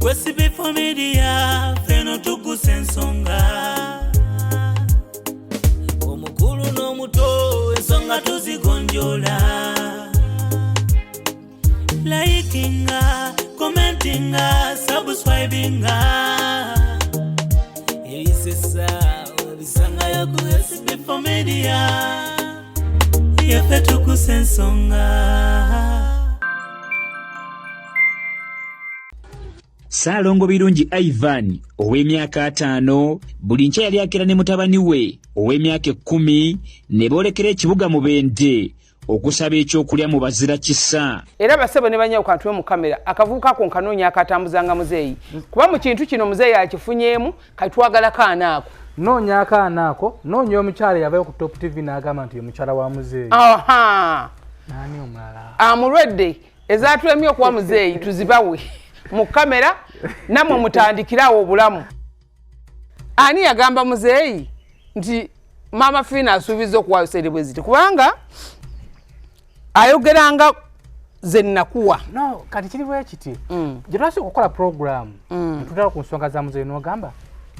SB4 Media, Fina Tuggussa Enssonga. Omukulu n'omuto ensonga tuzigonjola. Likinga, commentinga, subscribinga. Elisesa, obisanga yoku SB4 Media. Fina Tuggussa Enssonga. Salongo birungi Ivan ow'emyaka 5 buli nkya yali akera ne mutabani we ow'emyaka 10 ne boolekera ekibuga mu Bende okusaba ekyokulya mu bazira kisa. Era basebo ne banya okantwe mu kamera akavuuka ko nkanoonya akatambuzanga muzeeyi kuba mu kintu kino muzeeyi akifunyemu katwagala kaanaako noonya akaanaako noonya omukyala yavayo ku Top TV n'agamba nti omukyala wa muzeeyi. Aha nani omulala amulwedde ezaatwemye okuwa muzeeyi tuzibawe mu kamera namwe mutandikirawo obulamu. Ani yagamba muzeeyi nti mama Fina asuubiza okuwaayo sente bwe ziti kubanga ayogeranga ze nnakuwa. No, kati kiri bwe kiti gye twasooka okukola program tutala ku nsonga za muzeeyi n'ogamba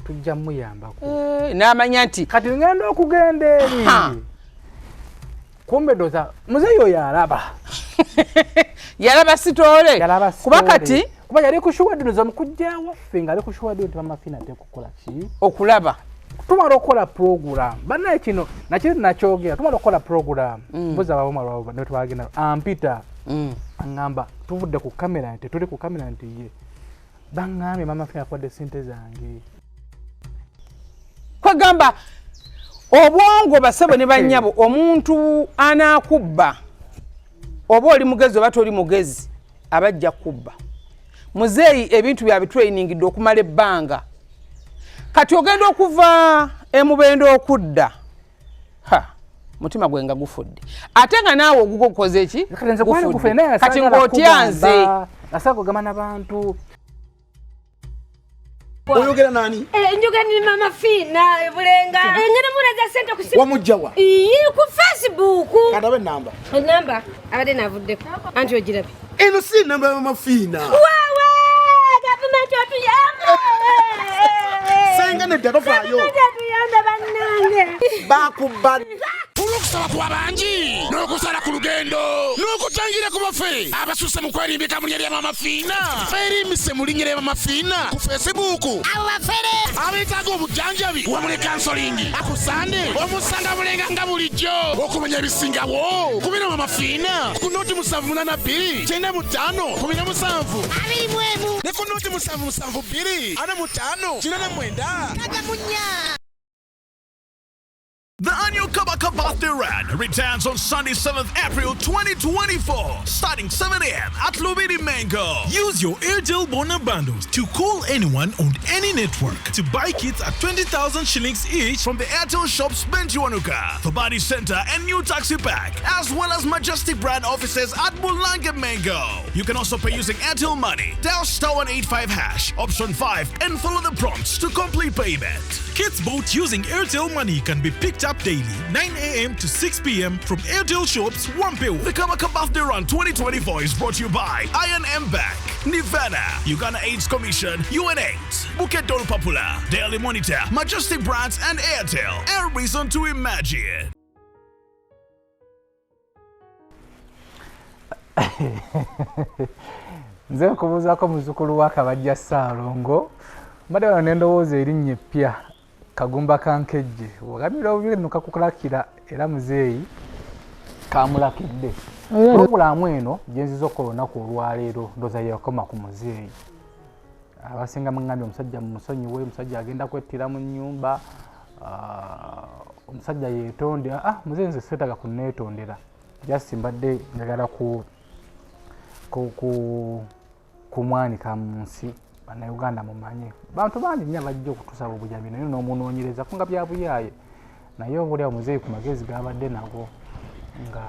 tujja muyambako n'amanya nti kati ngenda okugenda eri kumbe doza muzeeyi oyo alaba yalaba sitoole kuba kati kuba yali kushuwadde nza mukujja waffe nga ali kushuwadde nti mama Fina tekukola ki okulaba tumala okukola program bannaye kino nakiri nakyogera tumala okukola program mbuza baboma lwabo ne twagenda ampita angamba tuvudde ku kamera nti tuli ku kamera nti ye bangambye mama Fina akwadde sente zange kwagamba obwongo basebo ne bannyabo omuntu anaakubba oba oli mugezi oba toli mugezi abajja kubba. Muzeeyi ebintu bya bitrainingidde okumala ebbanga kati ogenda okuva emubendo okudda mutima gwenga gufudde ate nga naawe ogukoze eki kati ng'otyanze asago gama n'abantu. Oyogera nani? Njogera ni mama Fina bulenga ngene munaza sente kusimu wamujjawa ku Facebook kadabe namba abade navudde anti ogirabe eno si namba ya mama Fina wawe government otuyamba senga ne datofayo bannange bakubba Kusaba kwa banji n'okusala ku lugendo n'okutangira ku bafe abasusse mu kwerimbika mu lya mama Fina ferimise mu linnya lya mama Fina ku Facebook abafere abetaaga obujanjabi wamule kansolingi akusande omusanga mulenga nga bulijjo okumanya ebisingawo kubina mama Fina ku noti 782 kyenda mu 5 17 abiri mwemu ne ku noti 772 ana mu 5 kyenda mu 9 kagamunya. The annual Kabaka Birthday Run returns on Sunday, 7th April 2024, starting 7 a.m. at Lubidi Mango. Use your Airtel Bona bundles to call anyone on any network to buy kits at 20,000 shillings each from the Airtel shops Benjuanuka, the Body Center and New Taxi Pack, as well as Majestic brand offices at Bulanga Mango. You can also pay using Airtel Money. Dial *185# option 5 and follow the prompts to complete payment. Kits bought using Airtel Money can be picked up daily, 9 a.m. to 6 p.m. from Airtel shops, Wampewa. The Kabaka Birthday Run 2024 is brought to you by I&M Bank, Nivana, Uganda AIDS Commission, UNAIDS, Bukit Dol Popular, Daily Monitor, Majestic Brands and Airtel. A reason to imagine. Nze kubuzaako muzukulu wa Kabajja Salongo mbadde wano n'endowooza erinnya eppya Kagumba kankejje wagamira obubiri nukakukulakira era muzeeyi kamulakidde purogulaamu eno gyenziza okukola olunaku olwaleero ndooza yeekoma ku muzeeyi abasinga mungambye omusajja mumusonyiwe omusajja agenda kwettira mu nnyumba omusajja yeetonde muzeeyi nze seetaga kunneetondera jasi mbadde njagala kumwanika mu nsi Bannayuganda mumanye bantu bangi nnyo bajja okutusaba obujambi naye n'omunoonyereza kunga bya buyaaye naye obulya omuzeeyi ku magezi gabadde nago nga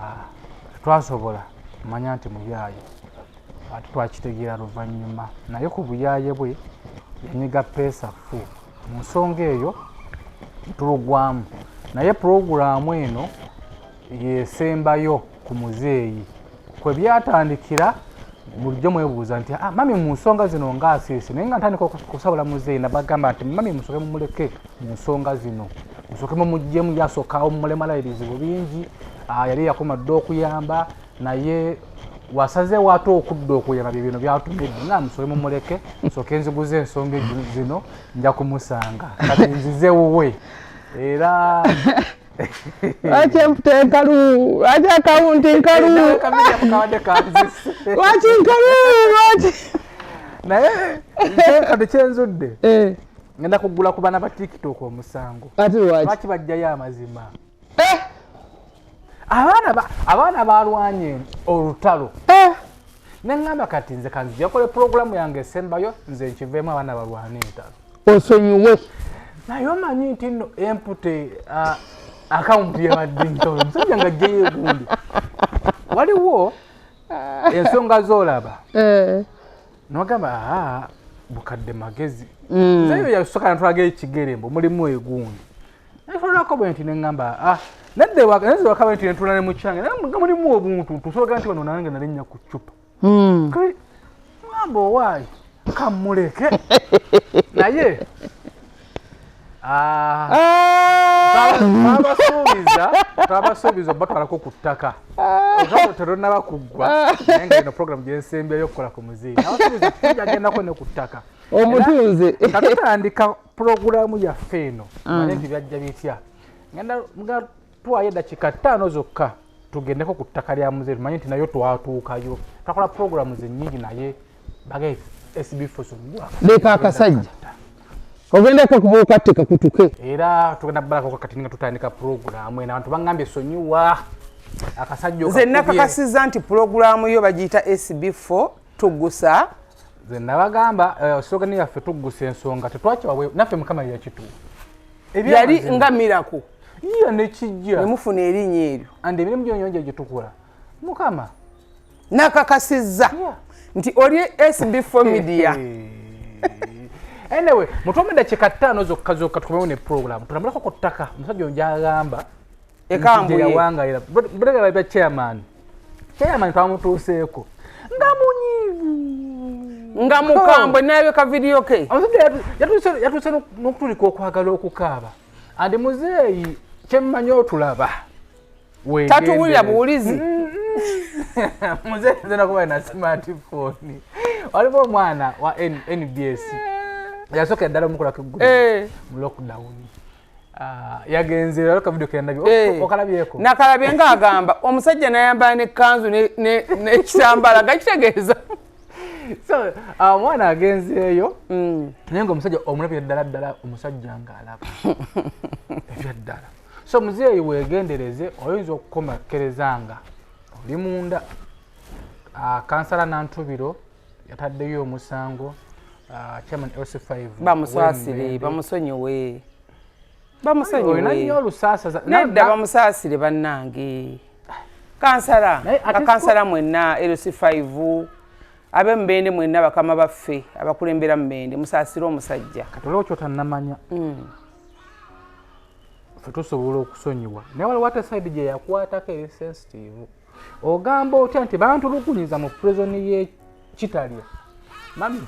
twasobola kumanya nti muyaaye ate twakitegeera luvannyuma naye ku buyaaye bwe yanyiga peesa fu mu nsonga eyo tulugwamu naye purogulaamu eno yesembayo ku muzeeyi kwe byatandikira bulijjo mwebuuza nti mami mu nsonga zino ng'asiisi naye nga ntandika okusabula muzeeyi nabagamba nti mami musoke mumuleke mu nsonga zino musoke mumugyemu yasookawo mumulemalirizibu bingi yali yakoma dda okuyamba naye wasazeewo ate okudda okuyamba bye bino byatumidde nga musoke mumuleke nsooke nziguze ensonga zino nja kumusanga kati nzize wuwe era Wachi nkalu, wachi akaunti nkalu. Wachi nkalu, wachi. Naye kati kyenzudde. Ngenda kugula ku bana ba TikTok omusango. Ati wachi. Lwaki bajjayo amazima? Abaana balwanye olutalo. Nengamba kati nze kanzija kole programu yange esembayo nze nkiveemu abaana balwane entalo. Osonyiwe. Naye omanyi nti nno empute akaunti ya madinto musajja nga jeye gundi waliwo ensonga zolaba nogamba bukadde magezi zayo yasoka ntwage ekigerembo mulimu egundi nafolako bwenti nengamba nadde wakabenti ntulane mu kyange mulimu obuntu tusoga nti bano nange nalinnya ku cupa ngamba owaayi kamuleke naye twabasuubiza batwalako ku ttaka teronna bakugwa naye nga ino programu gyensembyeyo okukola ku muziiyi abasuubiza tujagendako ne ku ttaka omutunzi nga tutandika puroguramu yaffe eno manye nti byajja bitya nga twayo eddakiika 5 zokka tugendeko ku ttaka lya muzeeyi tumanye nti nayo twatuukayo twakola puroguramu zennyingi naye bagaye SB4 Selector leka akasajja ogenda kubuuka tteka kutuke era tugenda balako kati nga tutandika programu ena abantu bangambye sonyiwa akasajja nze nakakasiza nti programu yo bagiyita SB4 Tuggussa nze nabagamba slogan yaffe Tuggussa Enssonga tetwakiwawe naffe mukama yakituwa yali nga miracle iya nekijja nemufuna erinnya eryo andi emirimu gyonyonja gye tukola mukama nakakasiza nti oli SB4 Media anyway mutomeda chika 5 zokka tukomewo ne program tunamulako ku ttaka omusajja onjagamba ekambuye wanga era brega ba chairman twamutuuseeko nga munyivu nga mukambwe naye ka video ke omusajja yatuse n'okutulika okwagala okukaaba andi muzeeyi kyemmanyi otulaba tatuwulira buwulizi muzeeyi nzena kuba na smartphone waliwo omwana wa NBS yasoka ddala mukola kugulu mu lockdown yagenze alaka video kendabi okalabyeko nakalabye nga agamba omusajja nayamba ne kanzu ne kitambala gakitegeeza so mwana agenzeeyo naye nga omusajja omulabye ddala omusajja ng'alaba ebyaddala so muzeeyi weegendereze oyinza okukomakerezanga oli munda kansala Nantubiro yataddeyo omusango chairman LC5 bamusasire bamusonyiwe olinayo olusasa nedda bamusasire bannange kansala mwenna LC5 ab'Embende mwenna bakama baffe abakulembera Mbende musasire omusajja katolo kyotannamanya ffe tusobola okusonyiwa naye waliwo ate side gye yakwatako eri sensitive ogamba otya nti bantulugunyiza mu prison y'Kitalya mami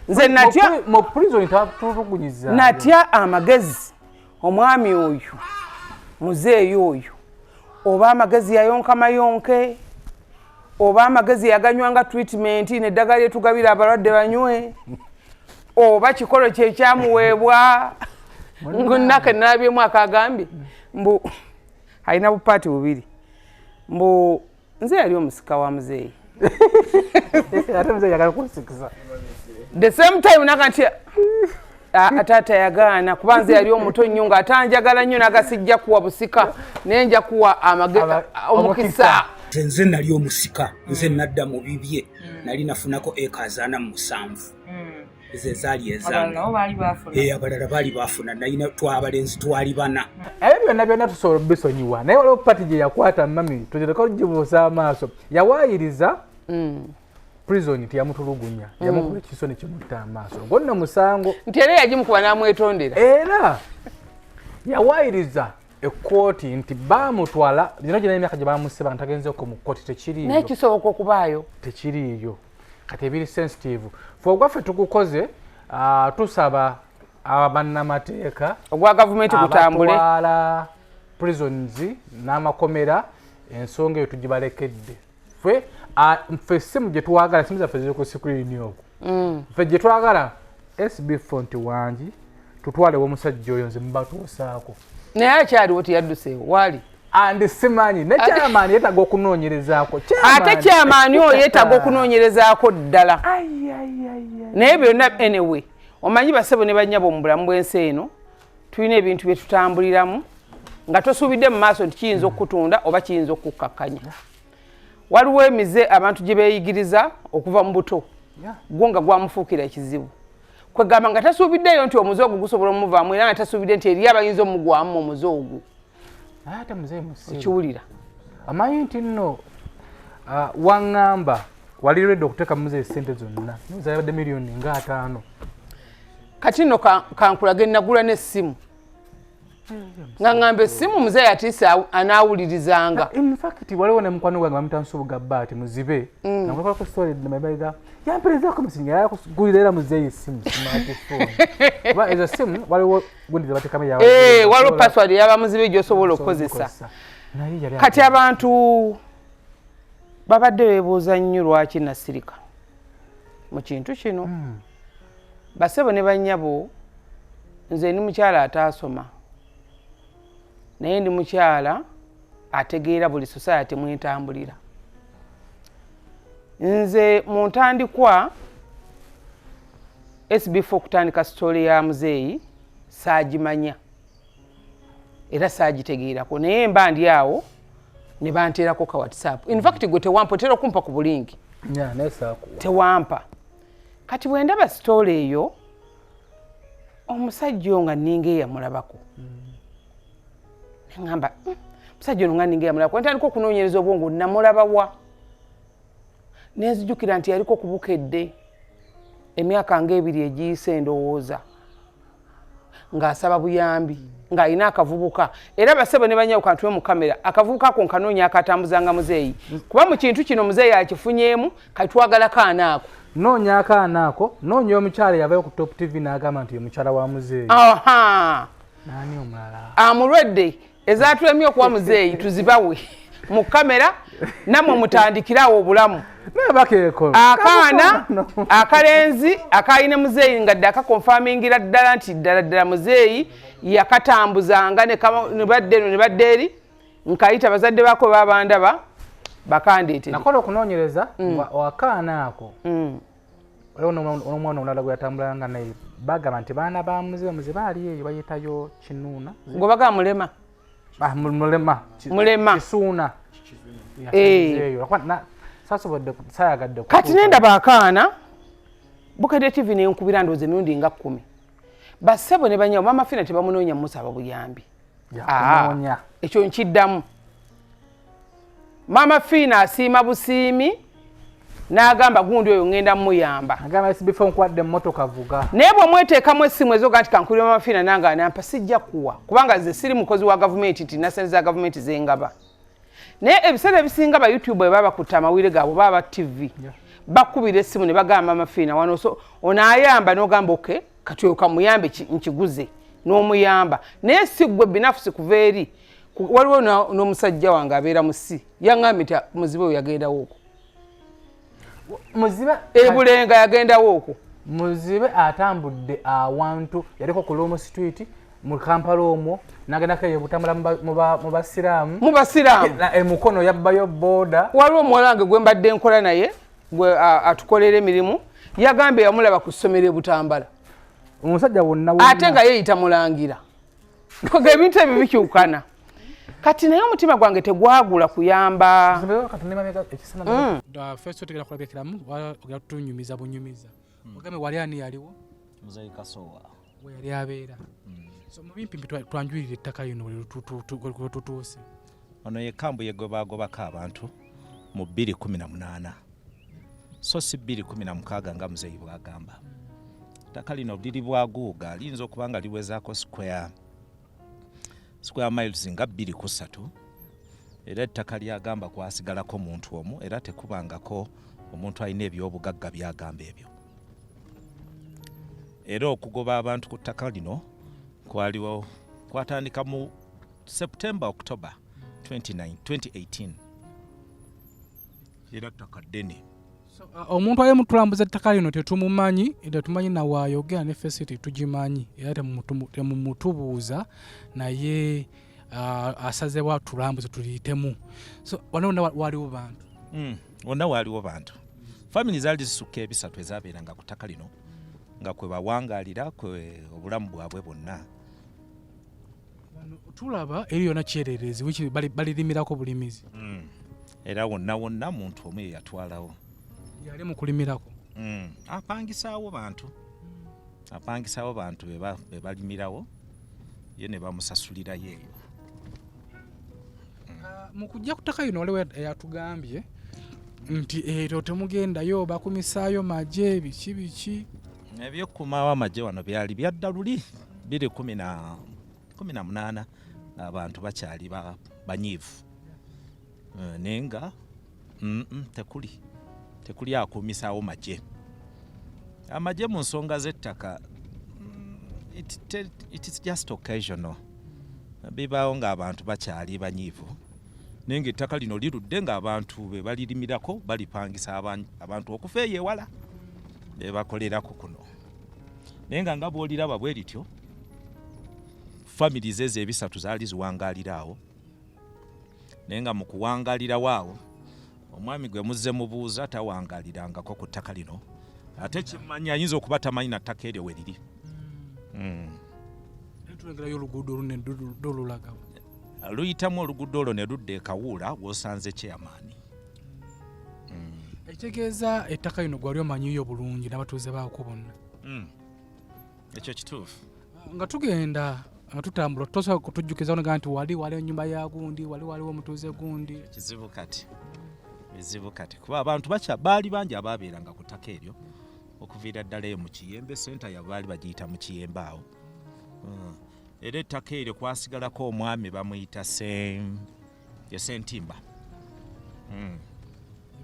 nze natya mu prison tatulugunyiza natya amagezi omwami oyo muzeeyi oyo oba amagezi yayonka mayonke oba amagezi yaganywanga treatment neddagala lyetugabira abalwadde banywe oba kikolo kyekyamuweebwa ngunaka nalabyemu akagambye mbu alina bupaati bubiri mbu nze yali omusika wa muzeeyi ate muzeeyi yagala kunsikisa the same time nakati atata yagaana kuba nze yali omuto nnyo nga atanjagala nnyo nagasijja kuwa busika naye nja kuwa omukisa nze nali omusika nze nadda mu bibye nali nafunako acres 47 ze zaali ezange abalala baali baafuna nalina twabalenzi twali bana ebyo byonna tusobola bisonyiwa naye waliwo pati gye yakwata mami tugereko gibuusa amaaso yawaayiriza prison tiyamutulugunya yamukola ekisoni kimutta amaaso gonna musango nti era yagimukuba n'amwetondera era yawaayiriza ekkooti nti baamutwala lino gyina emyaka gye baamusiba nga tagenzeeko mu kkooti tekiriiyo naye kisoboka okubaayo tekiriiyo kati ebiri sensitive fe ogwaffe tugukoze tusaba abannamateeka ogwa gavumenti gutambule abatwala prisons n'amakomera ensonga eyo tugibalekedde ffe essimu gye twagala simu zaffe ziri ku sikulini okwo ffe gye twagala SB4 nti wangi tutwalewo omusajja oyo nze mubatuusaako naye akyaliwo teyadduseewo waali andi simanyi ne kyamaani yeetaga okunoonyerezaako ate kyamaani oyo yeetaga okunoonyerezaako ddala naye byonna anyway omanyi basebo ne bannyabo mu bulamu bw'ensi eno tulina ebintu bye tutambuliramu nga tosuubidde mu maaso nti kiyinza okutunda oba kiyinza okukkakkanya waliwo emize abantu gye beeyigiriza okuva mu buto gwo nga gwamufuukira ekizibu kwegamba nga tasuubiddeyo nti omuze ogwo gusobola omuvaamu era nga tasuubidde nti eriyo abayinza omugwamu omuze ogwo ate muzeeyi musiru okiwulira amanyi nti nno waŋŋamba wali redde okuteeka muzeeyi ssente zonna zayabadde miliyoni nga 5 kati nno kankulaga nagula n'essimu nga ŋŋamba essimu muzeeyi atiise anaawulirizanga infact waliwo ne mukwano gwange bamutansubuga bbaati muzibe nakulako story mabaga yamperezaako musinga yakugulira era muzeeyi essimu smartphone kuba ezo ssimu waliwo gundi zebateekamu waliwo password yaba muzibe gy'osobola okukozesa kati abantu babadde beebuuza nnyo lwaki nasirika mu kintu kino basebo ne bannyabo nze ndi mukyala ataasoma naye ndi mukyala ategeera buli society mwentambulira nze mu ntandikwa SB4 kutandika story ya muzeeyi saagimanya era saagitegeerako naye mba ndi awo ne banteerako ka WhatsApp in fact gwe tewampa otera okumpa ku bulingi tewampa kati bwe ndaba story eyo omusajja oyo nga ninga eyamulabako neŋŋamba omusajja ono nga ninga eyamulabako ntandika okunoonyereza obwongo namulabawa nenzijukira nti yaliko kubukedde emyaka ng'ebiri egiyise endowooza ng'asaba buyambi ng'alina akavubuka era basebo ne banyawo kantuwe mu kamera akavubuka ako nkanoonya akatambuzanga muzeeyi kuba mu kintu kino muzeeyi akifunyeemu kati twagala kaana ako noonya akaana ako noonya omukyala yavayo ku top tv n'agamba nti ye mukyala wa muzeeyi naani omulala amulwedde ezatulemye okuwa muzeeyi tuzibawe mu kamera namwe mutandikirawo obulamu akaana akalenzi akayina muzeeyi nga dde akakonfamingira ddala nti ddala muzeeyi yakatambuzanga ne badde eno ne badde eri nkayita bazadde baako babandaba bakandeetera nakola okunoonyereza akaana ako waliwo n'omwana omulala gwe yatambulanga naye bagamba nti baana ba muzibe ali eyo bayitayo kinuuna gwe bagamba mulema kisuuna kati nendaba akaana bukedde tv nenkubira ndoozi emirundi nga 10 basebo ne banyawo mama Fina tebamunoonya musaba buyambi ekyo nkiddamu mama Fina asiima busiimi n'agamba gundi oyo ngenda muyamba agamba SB4 nkwadde mmotoka vuga naye bw'omweteekamu essimu ezoga nti kankubira mama Fina nange anampa sijja kuwa kubanga nze siri mukozi wa gavumenti nti nasente za gavumenti zengaba naye ebiseera ebisinga ba YouTube bwe baba bakutta amawire gaabwe baba TV bakubira essimu ne bagamba mama Fina wano onaayamba n'ogamba oke kati oyo kamuyambe nkiguze n'omuyamba naye si ggwe binafusi kuva eri waliwo n'omusajja wange abeera mu si yaŋŋambye nti muzibe oyo yagendawo okwo muzibe ebulenga yagendawo okwo muzibe atambudde awantu yaliko ku Lomo Street mu Kampala omwo n'agendako eyo butambula mu basiraamu emukono yabbayo booda waliwo omuwala wange gwe mbadde nkola naye gwe atukolera emirimu yagambye yamulaba ku ssomero ebutambala omusajja wonna ate nga yeeyita mulangira nga ebintu ebyo bikyukana kati naye omutima gwange tegwagula kuyamba feso tegera kulabikiramu ogera tunyumiza bunyumiza ogambe wali ani yaliwo muzeeyi Kasowa we yali abeera so mubimpimpi twanjulira ettaka lino we tutuuse ono ye kambu yegobagobako abantu mu 2018 so si 2016 nga muzeeyi bwagamba ettaka lino liri bwaguuga liyinza okuba nga liwezaako square miles nga 23 era ettaka lyagamba kwasigalako muntu omu era tekubangako omuntu alina ebyobugagga byagamba ebyo. Era okugoba abantu ku ttaka lino kwatandika mu September October 2018. Era ttaka ddene. Omuntu ali mutulambuza ettaka lino tetumumanyi era tumanyi nawayogera ne fesiti tugimanyi era temumutubuuza naye asazeewo tulambuze tuliyitemu. So wano waliwo bantu. Wonna waliwo bantu. Family zaali zisukka ebisatu ezabeeranga ku ttaka lino nga kwe bawangaalira kwe obulamu bwabwe bwonna. Tulaba eri yonna kyererezi wiki balirimirako bulimizi. Era wonna muntu omu yatwalawo. Yali mu kulimirako. Apangisaawo bantu be balimirawo ye ne bamusasulirayo eyo. Mu kujja ku ttaka lino waliwo eyatugambye nti ero temugendayo bakumisaayo magye biki. Ebyokukumaawo amagye wano byali byadda luli 2018 abantu bakyali banyiivu. Nenga tekuli akumisaawo magye. Amagye mu nsonga z'ettaka it is just occasional. Bibaawo ng'abantu bakyali banyiivu. Nenga ettaka lino lirudde ng'abantu be balirimirako balipangisa abantu okufa eyo ewala be bakolerako kuno. Nenga nga bw'oliraba bwe lityo families ezo ebisatu zaali ziwangaalira awo. Nenga mu kuwangaalirawo awo omwami gwe muzze mubuuza tawangaalirangako ku ttaka lino. Ate kimanyi ayinza okuba tamanyi na ttaka eryo we liri. Tulengerayo oluguudo olunene dolulagawo. Luyitamu oluguudo olwo ne ludda e Kawuula w'osanze chairman. Ekitegeeza ettaka lino gwali omanyiyo bulungi n'abatuuze baako bonna. Ekyo kituufu. Nga tugenda nga tutambula tosobola kutujjukiza nti wali ennyumba ya gundi waliwo omutuuze gundi. Kizibu kati kuba abantu baali bangi abaabeeranga ku ttaka eryo okuviira ddala eyo mu Kiyembe senta ya baali bagiyita mu Kiyembe awo. Era ettaka eryo kwasigalako omwami bamuyita Sentimba.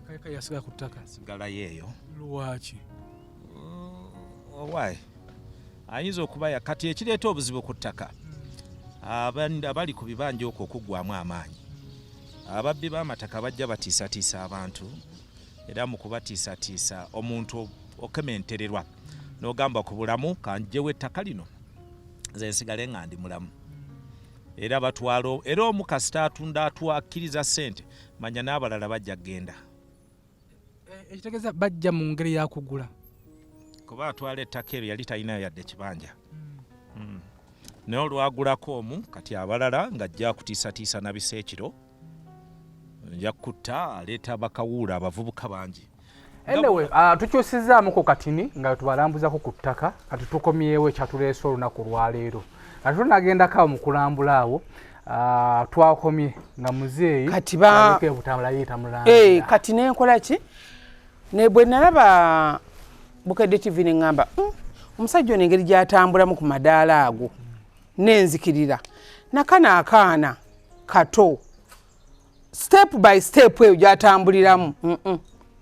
Kayika yasigala ku ttaka. Sigalayo eyo. Lwaki? Why? Ayinza okuba kati ekireeta obuzibu ku ttaka. Abali ku bibanja okwo okuggwamu amaanyi. Ababbi b'amataka bajja batiisatiisa abantu. Era mu kubatiisatiisa omuntu okementererwa n'ogamba ku bulamu kanjewo ettaka lino. Nze nsigale nga ndi mulamu. Era batwalo era omukasita atunda atwakkiriza ssente manya n'abalala bajja kgenda. Ekitegeeza bajja mu ngeri ya kugula. Kuba atwala ettaka eryo yali talinayo yadde kibanja. Naye olwagulako omu kati abalala ng'ajja kutiisatiisa na biseekiro nja kutta aleeta bakawuula abavubuka bangi. Anyway, tukyusizaamu ku katini nga tubalambuzako ku ttaka kati tukomyewo ekyatuleese olunaku lwaleero. Kati tunagendako mu kulambula awo twakomye nga muzeeyi kati nenkola ki ne bwe nalaba Bukedde TV ne ngamba omusajja ono engeri gy'atambulamu ku madaala ago nenzikirira nakana akaana kato step by step eyo gy'atambuliramu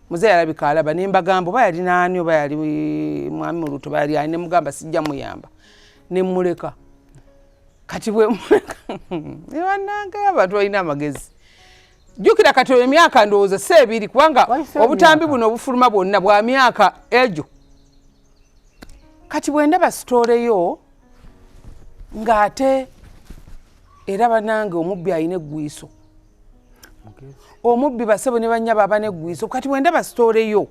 muzeeyi alabika alaba ne mbagamba oba yali naani oba yali mwami Muluto oba yali ani ne mugamba sijja muyamba ne mmuleka kati bwe mmuleka ewannangayo abantu balina amagezi. Jjukira kati emyaka ndowooza 2 kubanga obutambi buno obufuluma bwonna bwa myaka egyo. Kati bwe ndaba sitole yo ng'ate era banange omubbi alina eggwiiso. Omubbi basebo ne bannyaba abana eggwiiso. Kati bwe ndaba sitole yo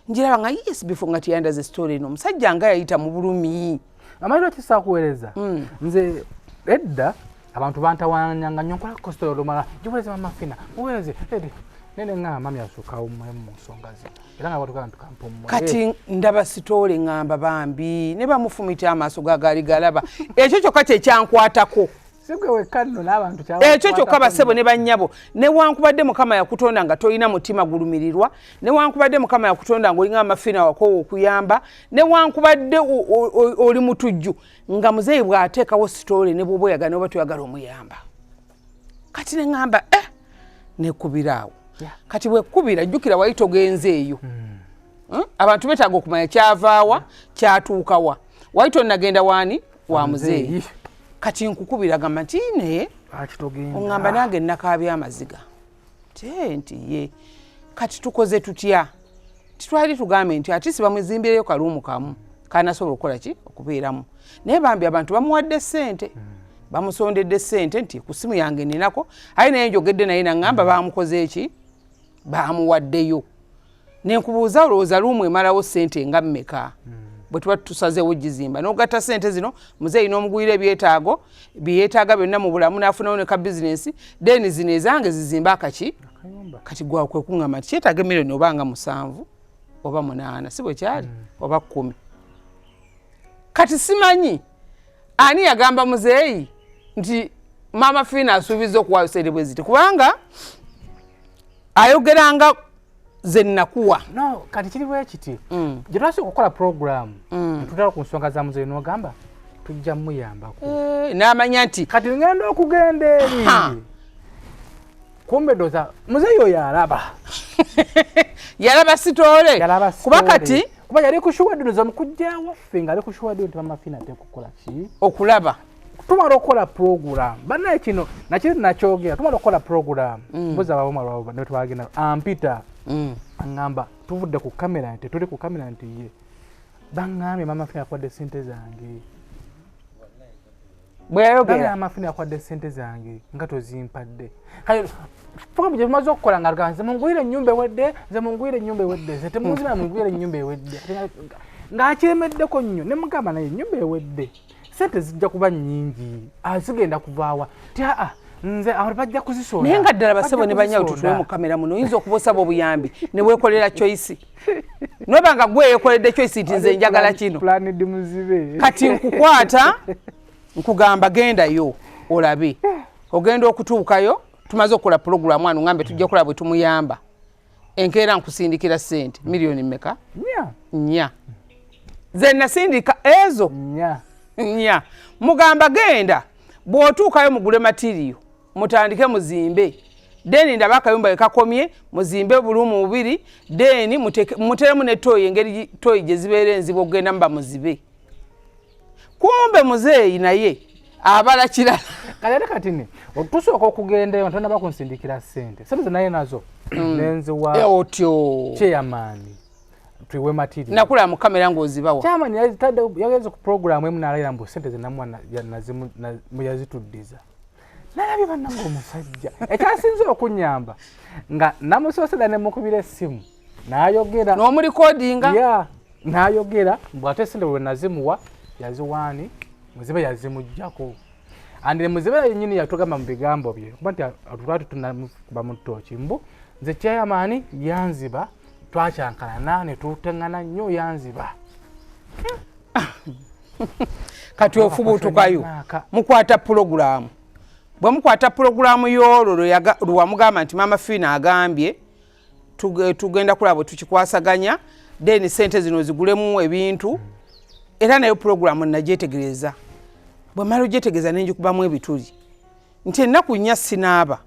njiraba nga SB4 nga teyandaze sitole eno omusajja nga yayita mu bulumi. Amaliro kisaakuweereza. Nze edda abantu bantawanyanga nnyo nkola kositolo olumala gibuleeze mama Fina muweereze nene nga mami asukawo mu nsonga ze era nga batukaa ntukampumu kati ndaba sitole ngamba bambi ne bamufumita amaaso gagali galaba ekyo kyokka kyekyankwatako sigwe wekkanno n'abantu ekyo kyokka basebo ne bannyabo newankubadde Mukama yakutonda nga tolina mutima gulumirirwa newankubadde Mukama yakutonda ng'olinga amafina wakowa okuyamba newankubadde oli mutujju nga muzeeyi bw'ateekawo sitole ne bw'oba oyagala n'oba toyagala omuyamba kati ne ngamba nekubiraawo kati bwekubira jjukira wali togenze eyo abantu betaaga okumanya kyavaawa kyatuukawa wali tonnagenda waani wa muzeeyi kati nkukubira gamba nti naye oŋŋamba nange nnakaabya amaziga nti ye kati tukoze tutya titwali tugambe nti ati sibamuzimbireyo kaluumu kamu kanasobola okukola ki okubeeramu naye bambi abantu bamuwadde ssente bamusondedde ssente nti ku simu yange ninako aye naye njogedde naye naŋŋamba bamukoze eki bamuwaddeyo nenkubuuza olowooza luumu emalawo ssente nga mmeka bwe tuba tusazeewo gizimba n'ogatta ssente zino muzeeyi n'omugwira ebyetaago byeyeetaaga byonna mu bulamu n'afunawo ne ka bizinensi deni zino ezange zizimba akaki kati gwawe kwe kuŋŋamba nti kyetaaga emiliyoni oba nga 7 oba 8 si bwe kyali oba 10 kati simanyi ani yagamba muzeeyi nti maama Fina asuubiza okuwaayo sente bwe ziti kubanga ayogeranga ze nnakuwa no kati kiri bwe kiti gye twasooka okukola program tutala ku nsonga za muzeeyi n'ogamba tujja muyambako n'amanya nti kati ngenda okugenda eri kumbe doza muzeeyi oyo yalaba sitoole kuba kati kuba yali kushuwadde doza mukujja waffe nga ali kushuwadde nti maama Fina tekukola ki okulaba tumala okukola program bannaye kino nakiri nakyogera tumala okukola program mbuzi ababoma lwabo ne twagenda ampita aŋŋamba tuvudde ku kamera nti tuli ku kamera nti ye baŋŋambye maama Fina yakwadde ssente zange bwe yayogera maama Fina yakwadde ssente zange nga tozimpadde kale program gye tumaze okukola nga luganda nze mungwire ennyumba ewedde nze mungwire ennyumba ewedde nze temunzima mungwire ennyumba ewedde ng'akiremeddeko nnyo ne mugamba naye ennyumba ewedde ssente zijja kuba nnyingi zigenda kuvaawa ti nze awo bajja kuzisonda naye nga ddala basebo ne banyawo tutuwe mu kamera muno oyinza okubosaba obuyambi ne weekolera choice noba nga gwe yeekoledde choice nti nze njagala kino kati nkukwata nkugamba gendayo olabe ogenda okutuukayo tumaze okukola program wano ngambe tujja kukola bwe tumuyamba enkeera nkusindikira ssente miliyoni mmeka 4 nze nasindika ezo 4 mugamba genda bw'otuukayo mugule matiriyo mutandike muzimbe deni ndaba akayumba ekakomye muzimbe bulumu 2 deni muteremu ne toyi engeri toyi gye zibeera enzibu okugenda muba muzibe kumbe muzeeyi naye abala kirala kale katini otusooka okugendayo ntona bakunsindikira ssente sente naye nazo nenziwa otyo kyeyamaani tuiwe matiri nakula mu kamera ng'ozibawa kyamaani yageze ku program emu n'alayira mbu ssente ze namuwa yazituddiza nalabye bannanga omusajja ekyasinze okunnyamba nga namusoosera ne mukubira essimu n'ayogera n'omurikodinga n'ayogera mbw ate ssente bwe nazimuwa yaziwaani muzibe yazimuggyako andi ne muzibe yennyini yatugamba mu bigambo bye kuba nti atulwati tunakuba mu ttooki mbu nze kyeyamaani yanziba twakyankalana ne tuteŋŋana nnyo yanziba kati ofubuutukayo mukwata pulogulaamu bwe mukwata pulogulaamu y'olwo lwewamugamba nti maama Fina agambye tugenda kulaba bwe tukikwasaganya deni ssente zino zigulemu ebintu era nayo pulogulaamu nagyetegereza bwe mala ogyetegereza nenjikubamu ebituli nti ennaku 4 sinaaba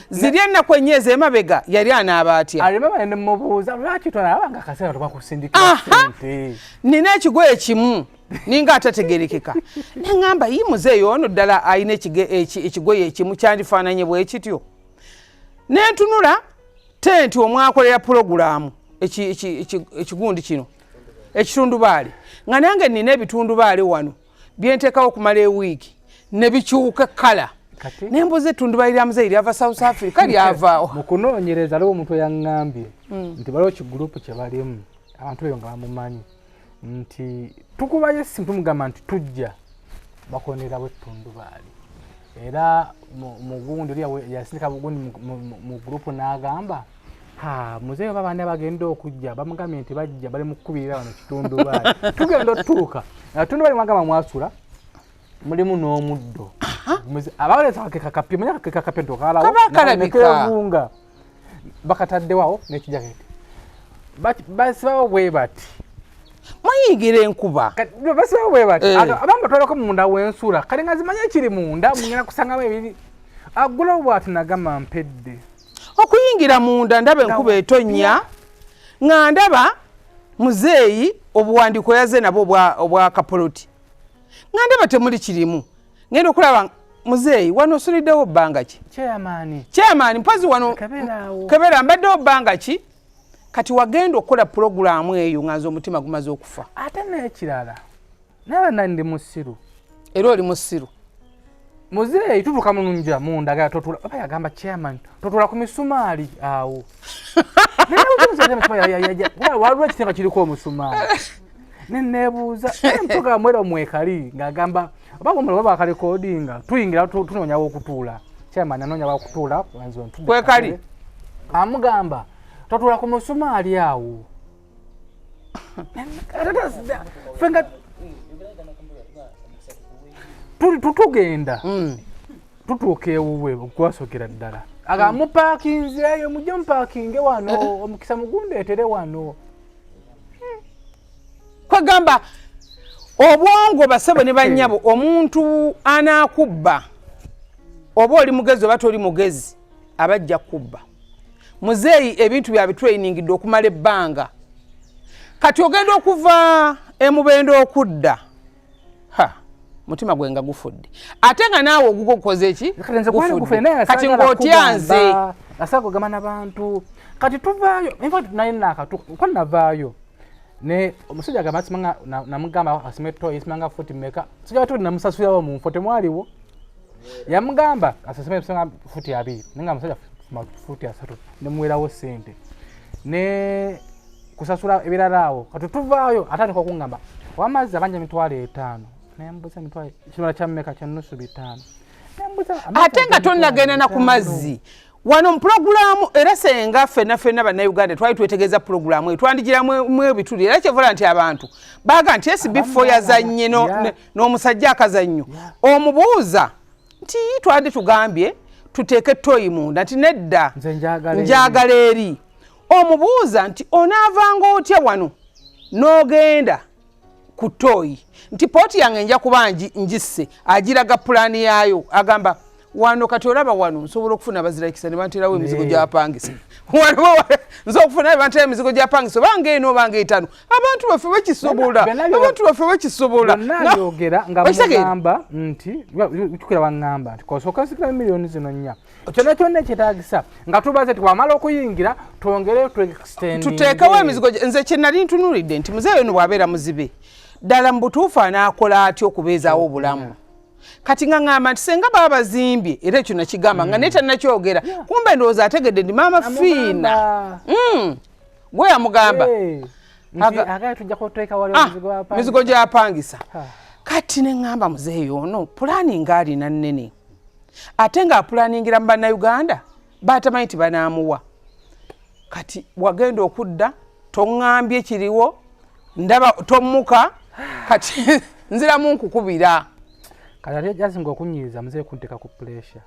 ziri ennaku enyeeza emabega yali anaaba atya alimaba ne mubuuza lwaki tonaabanga akaseera twakusindikira ssente nina ekigoye kimu ninga atategerekeka neŋŋamba yi muzeeyi ono ddala ayina ekigoye ekimu kyandifaananye bwe kityo nentunula tenti omwakolera pulogulaamu ekigundi kino ekitundubaali nga nange nina ebitundubaali wano byenteekawo okumala ewiiki ne bikyuka kala nembuza ettundubaali lya muzeeyi lyava South Africa lyavaawo mu kunoonyereza aliwo omuntu yaŋŋambye nti baliwo kigurupu kye balimu abantu beyo nga bamumanyi nti tukubayo essimu tumugamba nti tujja bakonerawo ettundubaali era mugundi oli yasindika bugundi mu gurupu n'agamba muzeeyi oba baani abagenda okujja bamugambye nti bajja bali mu kkubirira wano ekitundubaali tugenda otutuuka tundubaali mwagamba mwasula mulimu n'omuddo abalesa kakekakapye manya kakekakapye ntokalawonekevunga bakataddewawo n'ekijaketi basibawo bwe bati muyingira enkuba basibawo bwe bati abanga twalako munda w'ensula kale nga zimanye ekiri munda mungena kusangamu ebiri agulawo bwati nagamba mpedde okuyingira munda ndaba enkuba etonnya nga ndaba muzeeyi obuwandiiko yaze nabo obwa kapoloti nga ndaba temuli kirimu ngenda okulaba muzeeyi wano osuliddewo bbanga ki chairman mpazi wano kebera mbaddewo bbanga ki kati wagenda okukola pulogulaamu eyo nga nze omutima gumaze okufa ate n'ekirala naye nandi musiru era oli musiru muzeeyi tutuuka mununja munda totula oba yagamba chairman totula ku misumaali awo waliwo ekitemba kiriko omusumaali neneebuuza emitoga mwera omwekali ng'agamba oba omulaba bakalekodinga tuyingira tunoonya w'okutuula chairman anoonya w'okutuula kwekali amugamba totula ku musumaali awo fenga tutugenda tutuuka ewuwe gwasokera ddala agamupakinzeeyo mujje mupakinge wano omukisa mugundeetere wano kwegamba obwongo basebo ne bannyabo omuntu anaakubba oba oli mugezi oba toli mugezi abajja kubba muzeeyi ebintu byabitrainingidde okumala ebbanga kati ogenda okuva emubendo okudda mutima gwenga gufudde ate nga naawe ogugo okukoze eki kati ng'otyanze asago gama n'abantu kati tuvaayo naye nakatuko navaayo ne omusajja agamba asimanga namugamba asime toyi isimanga futi meka sijja tu namusasulirawo mu nfote mwaliwo yamugamba asasime futi abiri ninga musajja futi asatu nemuwerawo sente ne kusasula ebiralaawo kati tuvaayo atandika okungamba wamazzi abanja emitwalo 5 nembuza emitwalo kimala kya mmeka kya nusu 5 ate nga tonnagenda na ku mazzi wano mpulogulaamu era senga ffenna bannayuganda twali twetegeeza pulogulaamu twandigiramu ebituli era kyevola nti abantu baga nti SB4 yazannye n'omusajja akazannyo omubuuza nti twandi tugambye tuteeke toyi munda nti nedda njagala eri omubuuza nti onaavanga otya wano n'ogenda ku toyi nti pooti yange nja kuba njisse agiraga pulaani yaayo agamba wano kati olaba wano nsobola okufuna abazirakisa ne banterawo emizigo gy'apangisa nsobola okufuna bantera emizigo gy'apangisa obanga eno obanga etano abantu baffe bakisobola nayogera nga mugamba nti tukira wangamba nti kosooka sikira miliyoni zino 4 kyonna ekyetaagisa nga tubaze ti wamala okuyingira twongere tuteekawo emizigo nze kye nali ntunuulidde nti muzeeyo no bw'abeera muzibe ddala mu butuufu anaakola atya okubeezaawo obulamu kati nga ngamba nti senga baba bazimbye era ekyo nakigamba nga naye tannakyogera kumbe ndowooza ategedde ndi maama Fina gwe yamugamba mizigo gy'apangisa kati ne ngamba muzeeyo ono pulaani ng'alina nnene ate ng'apulaaningira mu bannayuganda batamanyi nti banaamuwa kati wagenda okudda toŋŋambye kiriwo ndaba tommuka kati nziramu nkukubira kati yasinga okunnyiza muzeeyi kunteka ku pressure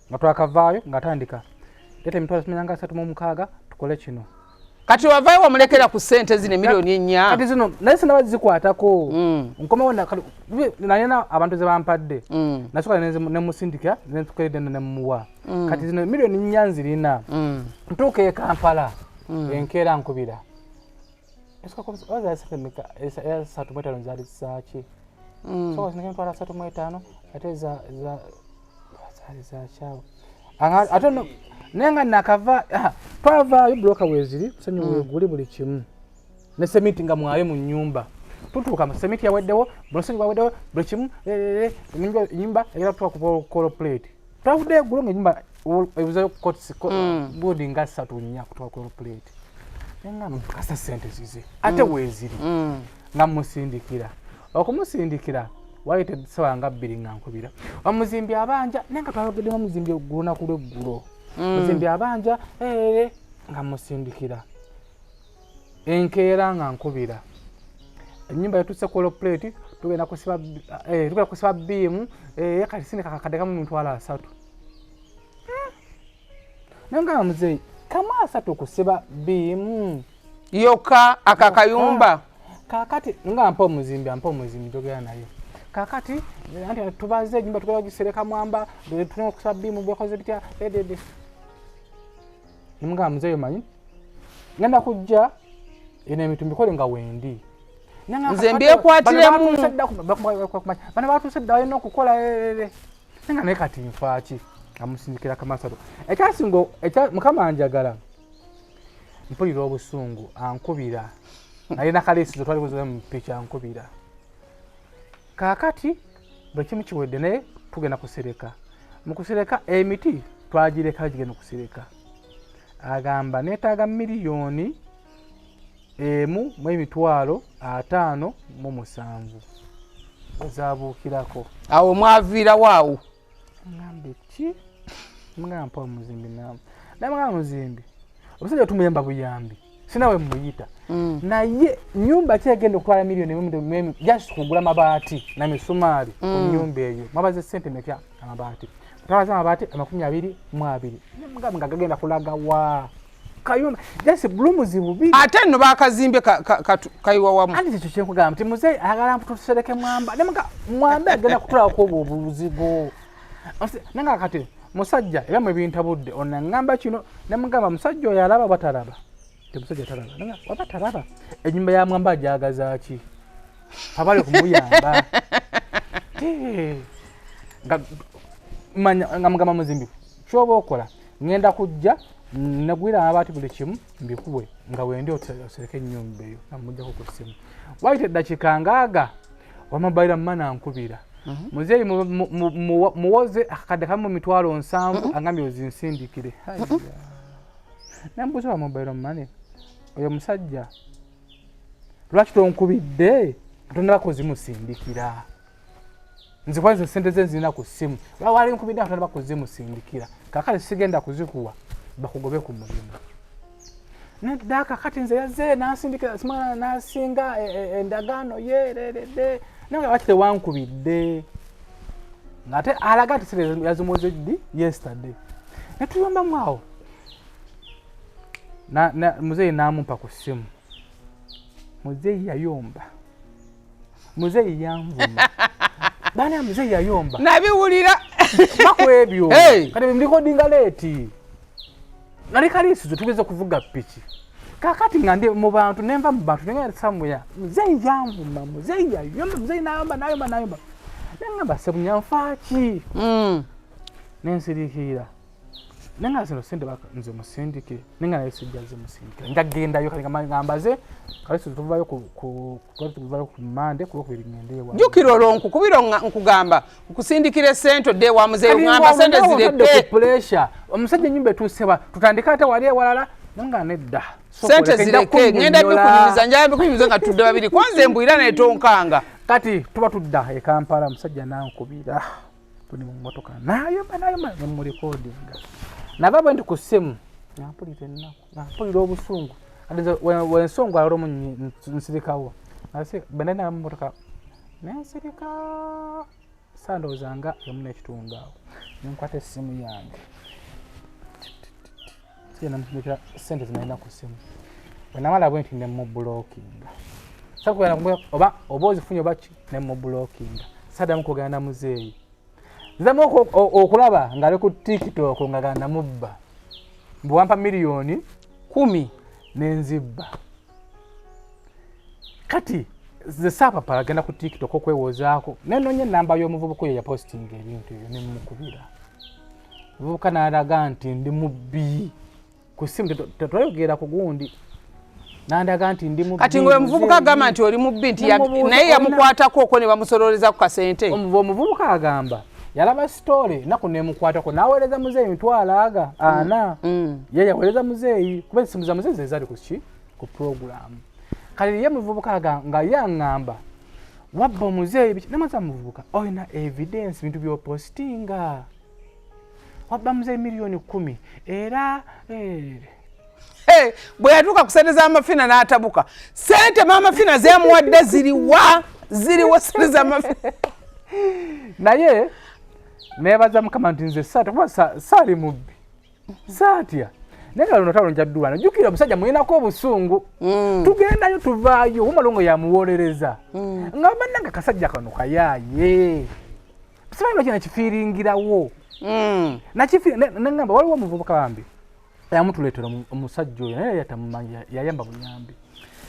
nga twakavaayo ng'atandika leeta emitwalo 36 tukole kino kati wavaayo wamulekera ku ssente zino miliyoni 4 kati zino naye sinaba zikwatako nkomewo nalina abantu ze bampadde nasooka nemusindika netukedde nemuwa kati zino miliyoni 4 nzirina ntuuka e Kampala enkeera nkubira esatu zaali zaaki so sinakentwala 35 ate za kyawo ate nenga nakava twavaayo buloka weeziri musenyu weeguli buli kimu ne semiti nga mwayo mu nnyumba tutuuka mu semiti yaweddewo musenyu waweddewo buli kimu ennyumba egera kutuuka ku coloplate twavudde eggulo ng'ennyumba ebuzayo bodi nga 3 kutuuka ku coloplate nenga mukasa sente zize ate weeziri nga musindikira okumusindikira wayite sawa nga 2 nga nkubira omuzimbi abanja nenga twayogeddemu omuzimbi eggulo naku lweggulo muzimbi abanja nga musindikira enkeera nga nkubira ennyumba yatuuse coloplate tugenda kusiba biimu kati sindika kakadekamu emitwalo 3 nenga muzeeyi kamu 3 kusiba biimu yokka akakayumba kakati nga mpa omuzimbi togera naye kakati anti tubaze enyumba tugenda kugisereka mwamba tulina okusiba biimu bekoze bitya nimugamba muzeeyo manyi ngenda kujja ene emitu mbikole nga wendi nze mbyekwatiramu bana batuuse dda balina okukola nga naye kati nfaaki amusindikira kamasalo ekyasinga mukama anjagala mpulira obusungu ankubira naye nakaleesizo twali kuzoe mu picha ankubira kaakati buli kimu kiwedde naye tugenda kusereka mu kusereka emiti twagireka gigenda kusereka agamba neetaaga miliyoni 1,557 ezaabuukirako awo mwaviira waawo ngambe ki mugamba mpa omuzimbi namugamba muzimbi omusajja tumuyamba buyambi sinawe muyita naye nyumba kyegenda okutwala miliyoni just kugula mabaati na misumaali ku nyumba eyo mwabaze sente mekya amabaati twabaza amabaati 22 namugamba nga gagenda kulaga wa kayumba just bulumuzi bubiri ate nno bakazimbe kayiwa wamu andi ekyo kyenkugamba nti muzeeyi ayagala tusereke mwamba namuga mwamba agenda kutulako obwo obuzigo nanga kati musajja era mwe bintabudde onangamba kino namugamba musajja oyo alaba batalaba temusajja talaba nanga waba talaba enyumba ya mwamba ajagaza ki abali kumuyamba nga mugamba muzimbi kyoba okola ngenda kujja nagwira abaati buli kimu mbikuwe nga wendi osereke ennyumba eyo namujjako ku ssimu waite eddakiika ngaaga wamabayira mumana nkubira muzeeyi muwoze akakadde kamu 7,000 angambye ozinsindikire nambuuza wamabayira mumane oyo musajja lwaki tonkubidde tonabako zimusindikira nzikwaze sente ze nzirina ku ssimu wali nkubidde atonabako zimusindikira kakale sigenda kuzikuwa bakugobe ku mulimu nedda kakati nze yazze nasindikira simwana nasinga endagaano yererede nawe lwaki tewankubidde ngate alaga nti sire yazimoze ddi yesterday netuyombamu awo muzeeyi namumpa ku ssimu muzeeyi yayomba muzeeyi yanvuma bana muzeeyi yayomba nabiwulira makwebyo kati bimlikodinga leeti nali kaliisizo tugeze kuvuga piki kakati nga ndi mu bantu nenva mu bantu nengenda samuya muzeeyi yanvuma muzeeyi yayomba muzeeyi nayomba nengamba sebunyamfaaki nensiriikirira nenga zino sente nze musindike nenga naye sijja zimusindikira njagendayo kali ngambaze kaliisizo tuvayo ku Mande kulwokubiri ngende ewa jjukira olwo nkukubira nkugamba okusindikira essente odde ewa muzeeyi ngamba sente zireke pressure omusajja ennyumba etuuseba tutandika ate wali ewalala nenga nedda sente zireke ngenda bikunyumiza njala bikunyumiza nga tudde babiri kwanze mbwira netonkanga kati tuba tudda e Kampala musajja nankubira tuli mu mmotoka nayomba nemulikodinga nava bwe ndi ku ssimu nampulira ennaku nampulira obusungu wensonga alomu nsirikawo benena mmotoka nensirika sandoozanga emu n'ekitundu awo nenkwata essimu yange namusindikira sente zinalina ku ssimu bwenamala bwe nti nemubulokinga sakubera oba ozifunye obaki nemubulokinga saddamu kugenda muzeeyi nzamu okulaba ngaali ku TikTok nga ganda mubba bwampa miliyoni 10 nenzibba kati zesapapala agenda ku TikTok okwewozaako nenonye enamba y'omuvubuka oyo yapostinga ebintu ebyo nemukubira omuvubuka n'alaga nti ndi mubbi ku ssimu tetwayogera ku gundi nandaga nti ndi mubbi kati ng'oyo omuvubuka agamba nti oli mubbi nti naye yamukwatako okwo ne bamusololeza ku kasente omuvubuka agamba yalaba story naku nemukwatako naweereza muzeeyi mitwalo ana ye yaweereza muzeeyi kuba essimu za muzeeyi zezali ku program kali ye muvubuka nga yaŋŋamba wabba omuzeeyi biki namaza muvubuka olina evidence bintu byopostinga wabba muzeeyi miliyoni 10 era bwe yatuuka ku sente z'amafina n'atabuka sente maama Fina zemuwadde ziriwa sente z'amafina naye nebaza mukama nti nze saali mubbi saatya naye nga luno talonja dduwana jjukira omusajja mulinako obusungu tugendayo tuvaayo wumalongo yamuwolereza nga bannanga kasajja kano kayaaye simanyi lwaki nakifiiringirawo nengamba waliwo omuvubuka bambi yamutuletera omusajja oyo naye yatamumanya yayamba buyambi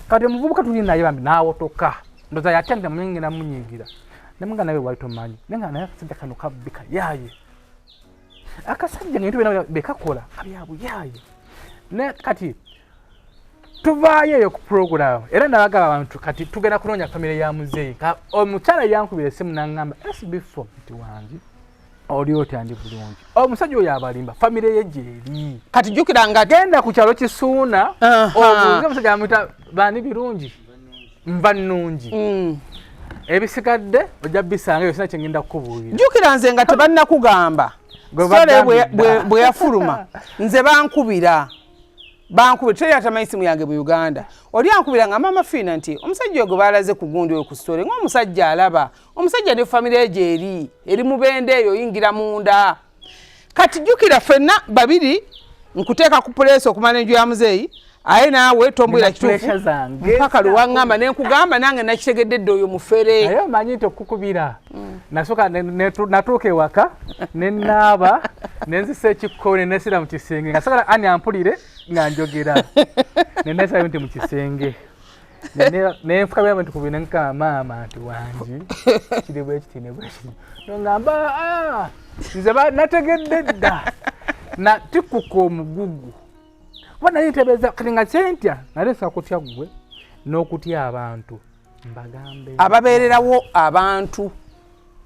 kati omuvubuka tuli naye bambi n'awotoka ndoza yatenda mungena munyigira nemugana nawe wali tomanyi nenga naye akasajja kano kabbika yaye akasajja ngento bena bekakola kabyabu yaye ne kati tuvaayo eyo ku program era nabagaba abantu kati tugenda kunoonya famire ya muzeeyi omukyala yankubira essimu n'aŋŋamba SB4 nti wangi oli oti andi bulungi omusajja oyo abalimba famire ye gyeri kati jjukira nga genda ku kyalo kisuuna obuuze omusajja amwita bani birungi nva nnungi ebisigadde ojja bisanga ebyo sina kyengenda kukubuulira jjukira nze nga tebannakugamba sole bwe yafuluma nze bankubira teyatama isimu yange mu Uganda oli ankubira nga mama Fina nti omusajja oyo gwe baalaze ku gundi oyo ku sitole ng'omusajja alaba omusajja ne famire ye eri mubende eyo yingira munda kati jjukira ffenna babiri nkuteeka ku puleesi okumala enju ya muzeeyi aye naawe tombwira kituufu mpaka luwaŋŋamba ne nkugamba nange nakitegedde dde oyo mufere naye omanyi nti okukubira nasooka natuuka ewaka ne naaba ne nzisa ekikkowe ne nesira mu kisenge nga sagala ani ampulire nga njogera ne nesira nti mu kisenge ne nfuka byamu nti kubira ne nkama maama nti wangi kiri bwe kiti ne bwe kiti nongamba nze nategedde dda natikuka omugugu wana yitebeza kalinga sentya nalesa kutya gwe n'okutya abantu mbagambe ababeererawo abantu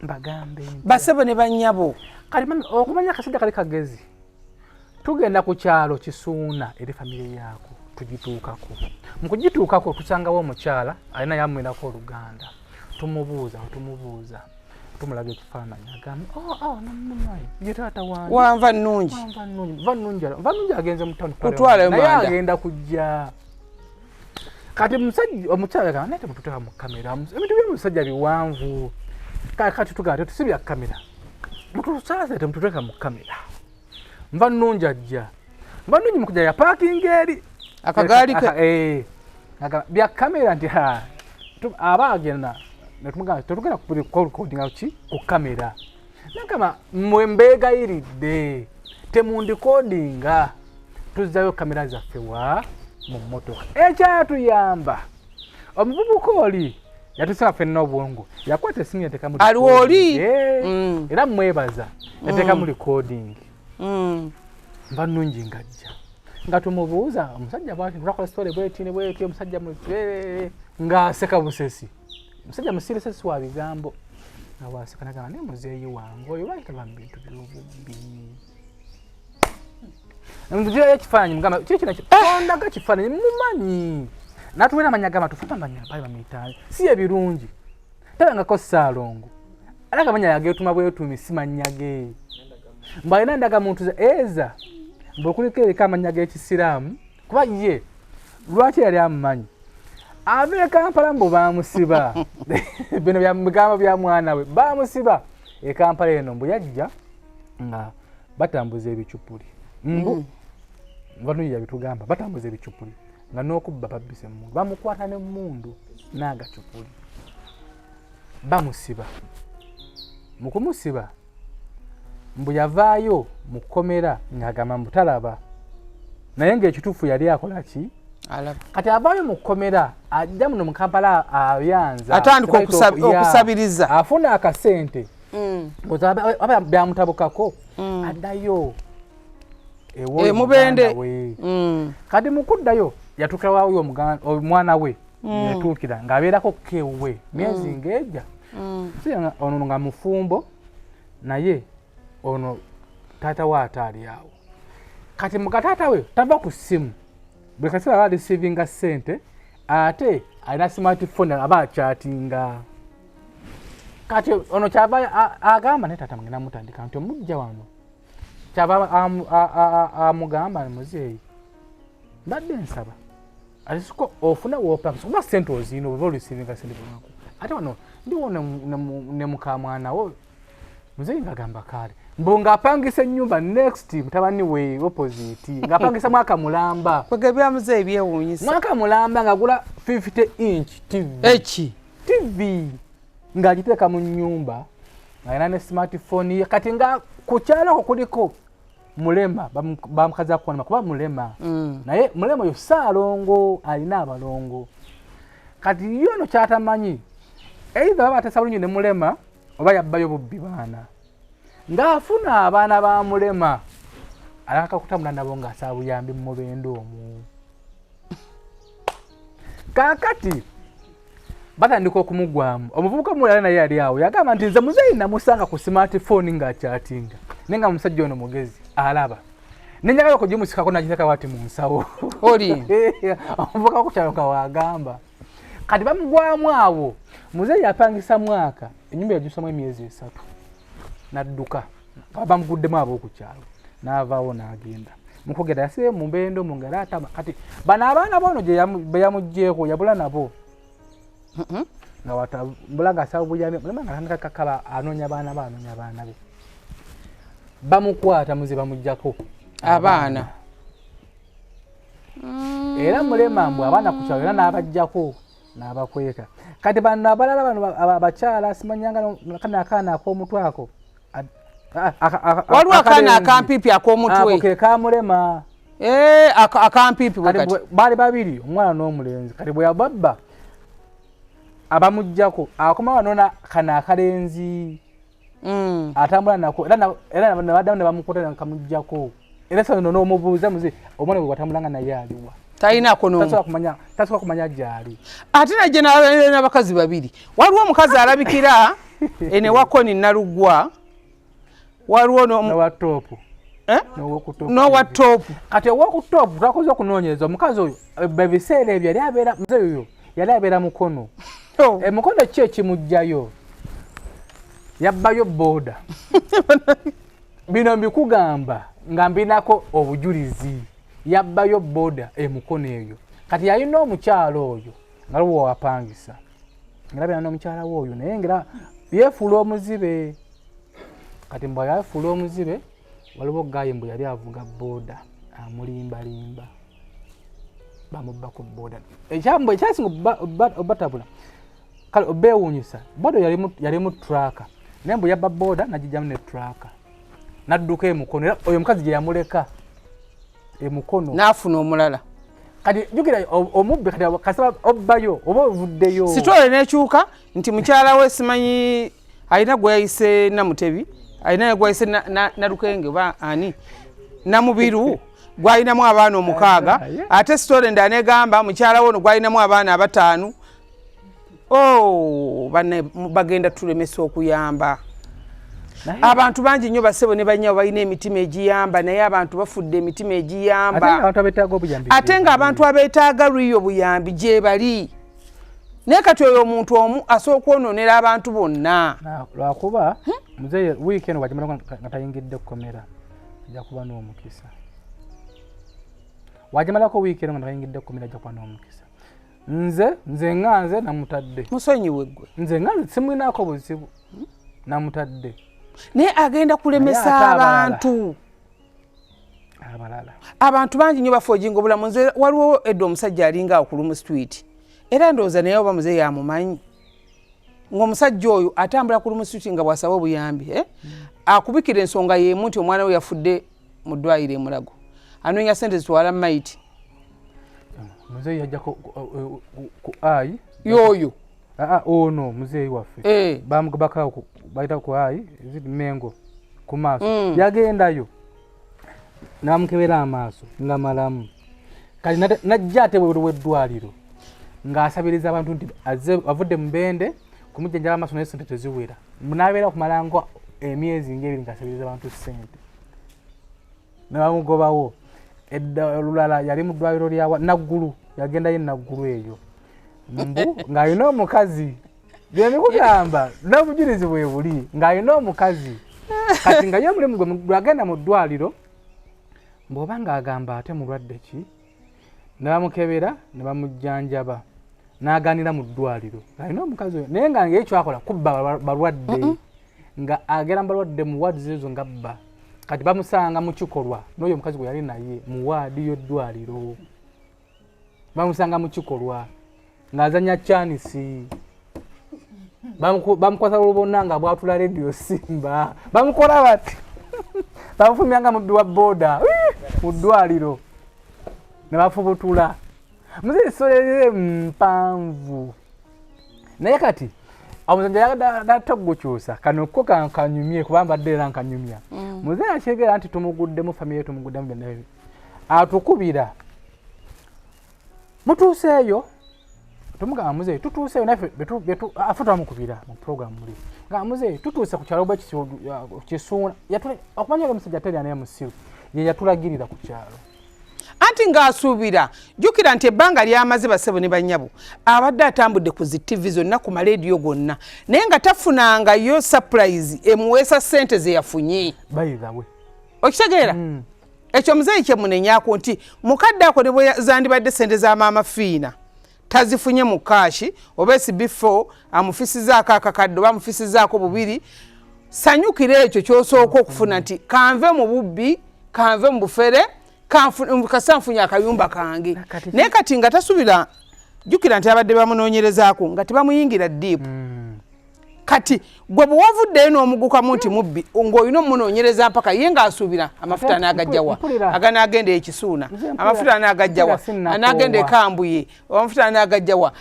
mbagambe basebo ne bannyabo kali mami okumanya akasajja kali kagezi tugenda ku kyalo kisuuna eri famire yaako tugituukako mu kugituukako tusangawo omukyala alina yamwirako oluganda tumubuuza tumulaga ekifaananyi agamba namumanyi ye taata wange wanva nnungi vanungi agenze mu town naye agenda kujja kati omukyala agamba naye temututeeka mu kamera ebintu byomusajja biwanvu kati tugamba tetusibya kamera mutusaase temututeeka mu kamera nva nnungi ajja nva nnungi mukujja yapaakinga eri akagaali ke bya kamera nti aba agenda netugamba tetugenda kukodinga ki ku kamera nakama mwe mbeegayiridde temundikodinga tuzzayo kamera zaffe wa mu mmotoka ekyatuyamba omuvubuka oli yatusaba ffenna obwongo yakwata essimu yateeka mu aliwo oli era mwebaza yateeka mu recording nva nnungi ngajja nga tumubuuza omusajja bwati tulakola sitole bwetini bweti omusajja ng'aseka busesi omusajja musirese si wa bigambo nga waseka nagamba naye muzeeyi wange oyo bayitaba mu bintu by'obubbi nzirayo ekifaananyi mugamba kiri kino ondaga kifaananyi mumanyi natuwera amanya gamba tufuta amanya pali bamuyitaani si ebirungi tabangako Ssaalongo era agamanya yageetuma bwetumi si mannya ge mbu alina ndaga muntu eza mbu okuliko erika amanya g'ekisiraamu kuba ye lwaki yali amumanyi ave Kampala mbu bamusiba bino bigambo bya mwana we bamusiba e Kampala eno mbu yajja nga batambuza ebicupuli mbu vanungi yabitugamba batambuza ebicupuli nga n'okubba babbise emmundu bamukwata n'emmundu n'agacupuli bamusiba mu kumusiba mbu yavaayo mu kkomera ng'agamba mbu talaba naye ng'ekituufu yali akola ki kati avaayo mu kkomera ajja muno mu Kampala ayanza atandika okusabiriza afuna akasente aba byamutabukako addayo mubende kati mukuddayo yatuukawayo omwana we yatuukira ng'abeerako kewe myezi ng'ejja ono nga mufumbo naye ono taata we ataali awo kati mukataata we tava ku ssimu buli kaseera aba receiving ssente ate alina smartphone aba akyatinga kati ono kyava agamba naye taata mugenda mutandika nti omujja wano kyava amugamba muzeeyi mbadde nsaba alisiko ofuna wopanga kuba ssente ozino oba olisivinga ssente bwako ate wano ndiwo ne mukamwana wo muzeeyi ngagamba kale mbu ng'apangisa ennyumba next mutabani we opposite ng'apangisa mwaka mulamba kwegabya muzeeyi byewuunyisa mwaka mulamba ng'agula 50 inch TV ng'agiteeka mu nnyumba ng'alina ne smartphone ye kati nga ku kyalako kuliko mulema bamukaza kuona kuba mulema naye mulema yo saalongo alina abalongo kati yono kyatamanyi either baba atasabulunyi ne mulema oba yabbayo bubbi baana ngaafuna abaana ba mulema alaka kutambula nabo ng'asaabuyambi mu mubendo omwo kaakati batandika okumugwamu omuvubuka mulala naye yali awo yagamba nti nze muzeeyi namusanga ku smartphone ng'akyatinga naye nga musajja ono mugezi alaba nenjagala okugimusikako nagiteeka wati mu nsawo oli omuvubuka kukyalo kawaagamba kati bamugwamu awo muzeeyi apangisa mwaka ennyumba yagisamu emyezi 3 nadduka bamuguddemu ab'okukyalo n'avaawo n'agenda mukugenda yasibe mu mbendo mu ngalo atama kati bano abaana bono gye yamugjeeko yabula nabo nga watambula ng'asaba buyambi mulema nga tandika kakaba anoonya baana be bamukwata muze bamuggyako abaana era mulema mbwe abaana ku kyalo era n'abaggyako n'abakweka kati bano abalala bano abakyala simanyanga akaana ak'omutwe ako waliwo akaana akampipi ak'omutwe ke kamulema akampipi bwekati baali babiri omwana n'omulenzi kati bwe yababba abamuggyako akomawo nona kana akalenzi atambula nako era nabaddamu ne bamukotera nkamuggyako era sono n'omubuuza muze omwana gwe watambulanga naye aliwa talinaako tasobola kumanya gyali ate najje n'abakazi babiri waliwo omukazi alabikira ene wakoni nalugwa waliwo n'owatoopu kati owokutoopu twakoze okunoonyereza omukazi oyo ebiseera ebyo yali abeera muzeeyi oyo yali abeera mukono emukono ki ekimugjayo yabbayo booda bino mbikugamba nga mbinako obujulizi yabbayo booda emukono eyo kati yalina omukyalo oyo nga luwo wapangisa ngirabira n'omukyala we oyo naye ngira yeefuula omuzibe kati mbwe yafuula omuzibe waliwo gayi mbwe yali avuga booda amulimbalimba bamubba ku booda ekyambwe ekyasinga obatabula kale obeewuunyisa booda yali mu traka naye mbwe yabba booda nagijjamu ne traka nadduka emukono era oyo omukazi gye yamuleka emukono n'afuna omulala kati jukira omubbi kati kasaba obbayo oba ovuddeyo sitwale n'ekyuka nti mukyala we simanyi alina gwe yayise Namutebi alina gwe yayise Nalukenge oba ani Namubiru gwalinamu abaana 6 ate sitole ndanegamba mukyala wono gwalinamu abaana 5 bagenda tulemesa okuyamba abantu bangi nnyo basebo ne banyawo balina emitima egiyamba naye abantu bafudde emitima egiyamba ate nga abantu abeetaaga lwiyo buyambi gye bali naye kati oyo omuntu omu asobola okwonoonera abantu bonna lwakuba muzeeyi wiiki eno wagimala nga tayingidde kukomera ajja kuba n'omukisa wagimalako wiiki eno nga tayingidde kukomera ajja kuba n'omukisa nze nganze namutadde musonyiwe gwe nze nganze simwinaako buzibu namutadde naye agenda kulemesa abantu abalala abantu bangi nnyo bafoojinga obulamu nze waliwo edda omusajja alinga awo ku Lumu Street era ndowooza naye oba muzeeyi amumanyi ng'omusajja oyo atambula ku Lumu Street nga bw'asaba obuyambi akubikira ensonga y'emu nti omwana we yafudde mu ddwaliro e Mulago anoonya ssente zitwala maiti muzeeyi yajja ku ayi yoyo ono muzeeyi waffe bamugabako bayita ku ayi zidi mengo ku maaso yagendayo n'amukebera amaaso nga malamu kali najja ate w'eddwaliro ng'asabiriza abantu nti avudde mu Bende kumujjanjaba amaaso naye ssente teziwera n'abeera kumala ngo emyezi ng'ebiri ng'asabiriza abantu ssente ne bamugobawo olulala yali mu ddwaliro lya Naggulu yagendayo Naggulu eyo mbu ng'alina omukazi bye bikugamba n'obujulizi bwe buli ng'alina omukazi kati nga ye mulimu gwe agenda mu ddwaliro bw'oba ng'agamba ate mulwadde ki ne bamukebera ne bamujjanjaba n'aganira mu ddwaliro ng'alina omukazi oyo naye nga ng'ekyakola kubba balwadde nga agera mu balwadde mu waadi ezo nga bba kati bamusanga mu kikolwa n'oyo omukazi gwe yali naye mu waadi y'eddwaliro bamusanga mu kikolwa ng'azanya chanisi bamukwasa olubonna nga bwatula Radio Simba bamukola bati bafumyanga mu biwa boda mu ddwaliro ne bafubutula muzeyi solere mpanvu naye kati omuzanja datagukyusa kano ko kankanyumye kubamba ddera nkanyumya muzeyi akyegera nti tumuguddemu famire tumuguddemu byennabi atukubira mutuuseeyo tumugamba muzeyi tutuuseeyo naffe afe twamukubira mu program muli nga muzeyi tutuuse ku kyalo kisuuna okumanya nga omusajja terya naye musiru ye yatulagirira ku kyalo anti ng'asuubira jjukira nti ebbanga lyamaze basebo ne bannyabo abadde atambudde ku zi TV zonna ku maleediyo gonna naye nga tafunangayo surprise emuweesa ssente ze yafunye bayizawe okitegeera ekyo muzeeyi kyemunenyaako nti mukadde ako ne bwe zandibadde ssente za maama Fina tazifunye mu kaashi oba SB4 amufisizaako akakadde oba amufisizaako bubiri sanyukira ekyo ky'osooka okufuna nti kanve mu bubbi kanve mu bufere kasanfunya akayumba kange naye kati nga tasubira jjukira nti abadde bamunoonyerezaako nga tebamuyingira ddiipu kati gwe bwe wavuddeyo n'omugukamu nti mubbi ng'olina omunoonyereza mpaka ye ng'asuubira amafuta anaagajjawa aganaagenda ekisuuna amafuta anaagajjawa anaagenda ekambuye amafuta anaagajjawa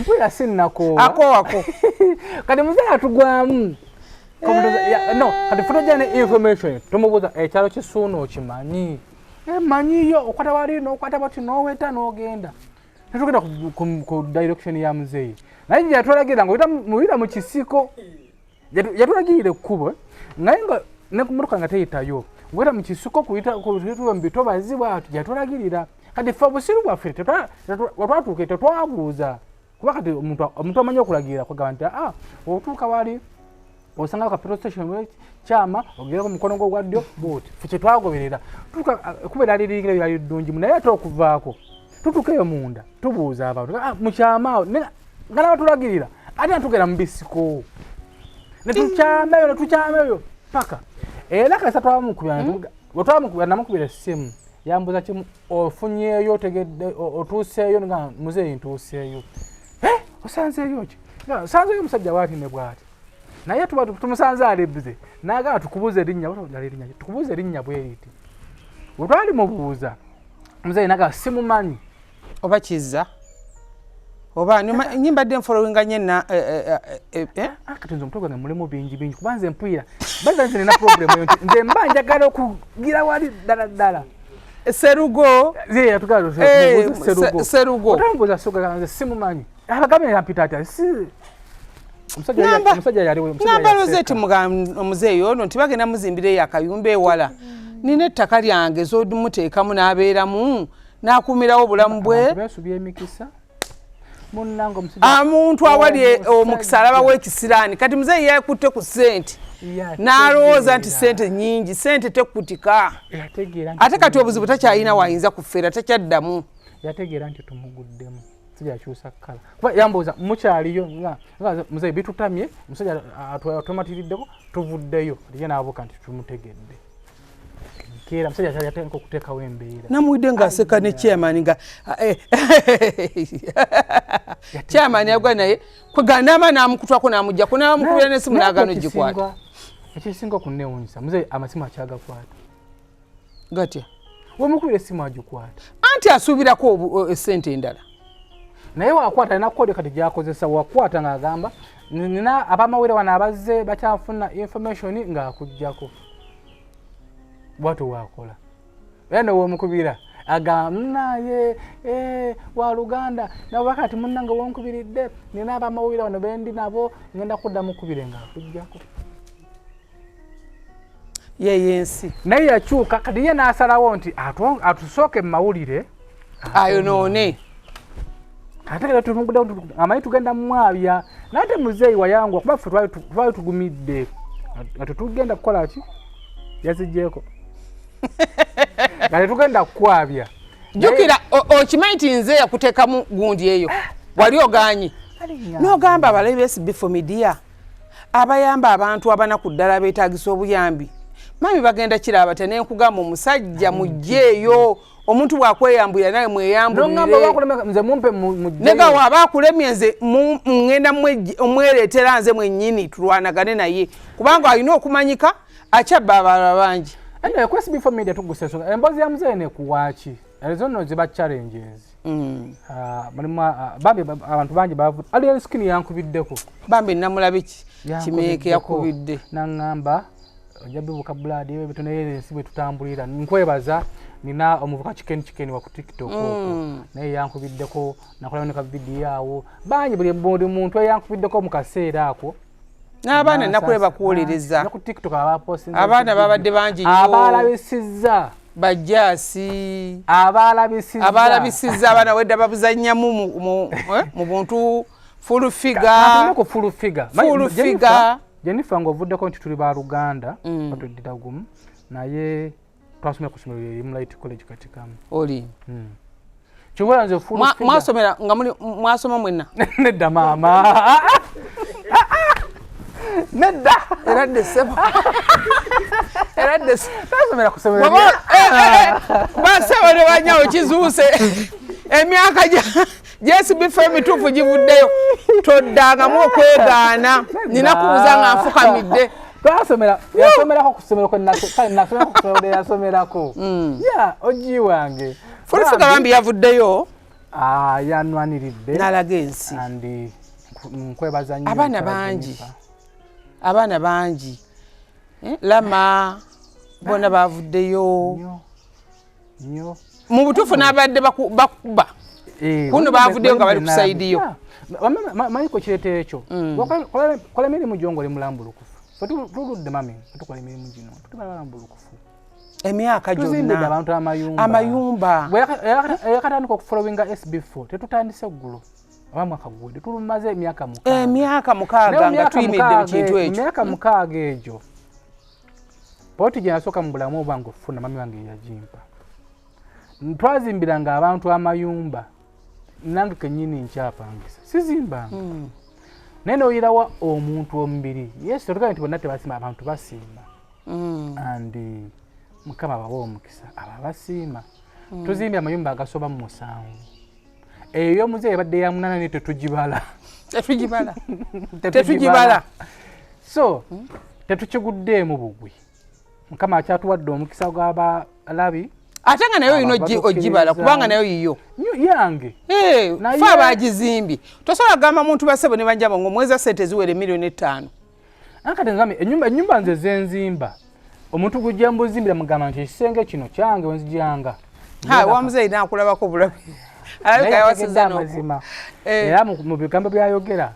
mpulira sinnakoowa akoowako kati muzeeyi atugwamu no kati fotojane information tumubuuza ekyalo kisuuna okimanyi manyiyo okwata wali n'okwata bati n'oweta n'ogenda netugenda ku direction ya muzeeyi naye yatulagira nga muyita mu kisiko yatulagirira ekkubo naye nga ne ku mmotoka nga teyitayo weta mu kisiko kuyita mbitobazi bwatu yatulagirira kati ffe obusiru bwaffe wetwatuuke tetwabuuza kuba kati omuntu amanyi okulagirira kwagamba nti otuuka wali osanga ka petrol station kyama ogerako mukono gwo gwaddyo boti ffe kyetwagoberera kubeera lirigira byali ddungi naye ate okuvaako tutuukeyo munda tubuuza abantu mukyamaawo nga nabatulagirira ate natugera mu bisiko netukyamayo paka era kasa twamukubira namukubira essimu yambuza kimu ofunyeeyo otegedde otuuseeyo nga muzeeyi ntuuseeyo osanzeeyo ki sanzeeyo omusajja bwati ne bwati naye tumusanze alibuze naagala tukubuuza erinnya tukubuuza erinnya bweriti bwetwali mubuuza muzeeyi naagala simumanyi oba kizza oba nyimbadde nfolowinga nyena kati nze omutwe gwange mulimu bingi kuba nze mpwira baza nze nina problemu eyo nze mba njagala okugira wali ddala serugo serugo otambuuza soga nze simumanyi abagambe yampita atya omusajja yaliwo nambaloze ti omuzeeyi ono nti bagenda muzimbireyo akayumba ewala nina ettaka lyange zodumuteekamu n'abeeramu n'akuumirawo obulamu bwe beesubya emikisa omuntu awali omukisa alabawo ekisiraani kati muzeeyi yakutte ku ssente n'alowooza nti ssente nnyingi ssente tekutika ate kati obuzibu takyalina wayinza kufeera takyaddamu yategeera nti tumuguddemu sijakyusa kkala kuba yambuuza mukyaliyo nga muzeeyi bitutamye omusajja atumatiriddeko tuvuddeyo ye n'abuuka nti tumutegedde kera musajja yatandika okuteekawo embeera namuwidde ng'aseka ne chairman nga chairman yagwa naye kwegandama n'amukutwako n'amuggyako n'amukubira n'essimu n'agaana gikwata ekisinga okunnewuunyisa muzeeyi amasimu akyagakwata gatya wemukubira essimu agikwata anti asuubirako essente endala naye wakwata alina kkoodi kati gyakozesa wakwata ng'agamba nina abamawere wano abazze bakyafuna information ng'akuggyako bwatu wakola era newomukubira agamba naye wa Luganda nabo bakati munnanga wonkubiridde nina abamawere wano bendi nabo ngenda kudda mukubire ng'akuggyako yeyensi naye yakyuka kati ye n'asalawo nti atusooke mu mawulire ayonoone ate tumugudde amanyi tugenda mumwabya nate muzeeyi wayangwa kuba ffe twali tugumidde ate tugenda kukola ki yazijjeeko kati tugenda kukwabya jjukira okimanyi ti nze yakuteekamu gundi eyo wali ogaanyi n'ogamba abalabi ba SB4 Media abayamba abantu abanaku ddala beetaagisa obuyambi mami bagenda kiraba te nenkugamba omusajja mujjeeyo omuntu bwakweyambulira naye mweyambulire waaba akulemye nze ngenda omwereetera nze mwennyini tulwanagane naye kubanga alina okumanyika akyabba abalala bangi ene ku SB4 Media Tuggussa Enssonga embozi ya mzee ne kuwachi ezo no ziba challenges bambi abantu bangi bavu ali skin yankubiddeko bambi namulabiki kimeke yakubidde nangamba ojabi vocabulary ewe bitunere sibwe tutambulira nkwebaza nina omuvuka chicken wa ku TikTok naye yankubiddeko nakola ne ka video yawo bangi buli muntu yankubiddeko mu kaseera ako n'abaana nakuleba kuwolereza ku TikTok abapostinga abaana babadde bangi abalabisiza bajasi abalabisiza abaana wedda babuzannyamu mu buntu full figure Jennifer ngovuddeko nti tuli ba Luganda batuddira gumu naye twasomera ku ssomero lye Light College Katikamu oli kibola nze full figure mwasomera nga muli mwasoma mwenna nedda mama nedda eradde sebo twasomera ku ssomero basebo ne banyawo kizuuse emyaka SB4 mituufu givuddeyo toddangamu okwegaana nina kubuuza nga nfukamidde twasomera yasomerako ku ssomero nasomera ku ssomero yasomerako ya oji wange fulufiga bambi yavuddeyo yanwaniridde n'alaga ensi andi nkwebaza nnyo abaana bangi lama bona bavuddeyo nnyo mu butuufu n'abadde bakuba kuno bavuddeyo nga bali ku saidi yo mayiko kireeta ekyo kola emirimu gyongole mulambulukufu tuludde mami tukola emirimu gino tutubalambulukufu emyaka gyonna abantu amayumba yakatandika okufolowinga SB4 tetutandise ggulo oba mwaka guwedde tulumaze emyaka mukaaga nga tuyimidde mu kintu ekyo emyaka mukaaga egyo poti gye nasooka mu bulamu oba ng'ofuna mami wange yagimpa twazimbiranga abantu amayumba nange kennyini nkyapangisa sizimbanga naye noyirawa omuntu omubiri yesu tetugabe nti bonna tebasiima abantu basiima andi mukama bawa omukisa aba basiima tuzimbye amayumba agasoba mu 7 eyo muze yabadde ya 8 ne tetugibala so tetukiguddeemu bugwi mukama akyatuwadde omukisa gw'aba alabi ate nga nayo ino ogibala kubanga nayo yiyo yange fe abagizimbye tosobola kugamba muntu basebo ne banjaba ng'omwezi sente ziwere $5,000,000 ankati nzambe ennyumba nze zenzimba omuntu gujja mbuzimbira mugamba nti ekisenge kino kyange wenzijanga wamuzeeyi naakulabako bulabi alabika yawasiza amazima era mu bigambo byayogera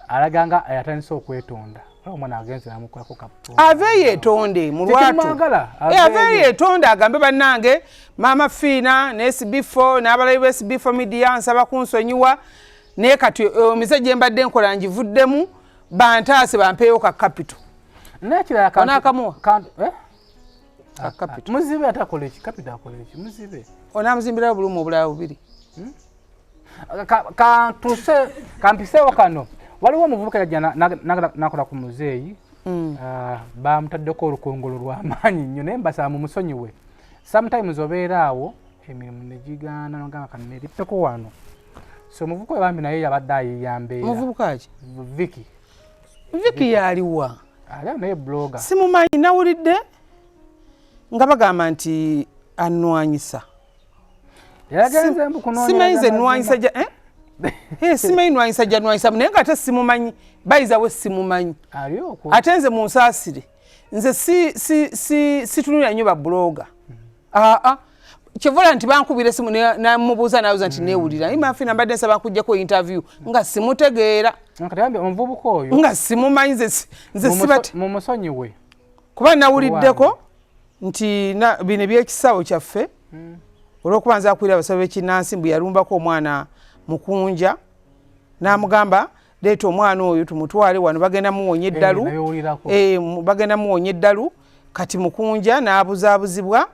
alaganga ayatandise okwetonda omwana agenze namukolako kapo ave yeetonde mu lwatu ave yeetonde agambe bannange maama Fina ne SB4 n'abalabi ba SB4 Media nsaba kunsonyiwa naye kati omize gye mbadde nkola ngivuddemu bantaase bampeeyo ka capital nakirakamuwa Muzibe atakola eki capital akola eki Muzibe onaamuzimbirayo bulumu obulala bubiri kampiseewo kano waliwo omuvubuka yajja nakola ku muzeeyi bamutaddeko olukongolo lw'amaanyi nnyo naye mbasaba mumusonyiwe sometimes obeera awo emirimu ne gigaana nogamba kanerippeko wano so omuvubuka we bambi naye yabadde ayiyambeera muvubuka ki Viki yaliwa ali naye bloga simumanyi nawulidde nga bagamba nti annwanyisa simanyize nnwanyisa simanyi nnwanyisa gyanwanyisa naye nga ate simumanyi bayiza we simumanyi ate nze munsaasire nze situnulira nnyo babloga kivula nti bankubira esimu namubuuza nabuuza nti neewulira imafina mbadde nsaba nkuggyako interview nga simutegeera nga simumanyi nze sibati mumusonyiwe kuba nawuliddeko nti bino ebyekisawo kyaffe olw'okuba nze akwira abasawo b'ekinnansi mbu yalumbako omwana mukunja n'amugamba leeta omwana oyo tumutwale wano bagenda muwonya eddalu kati mukunja n'abuzaabuzibwa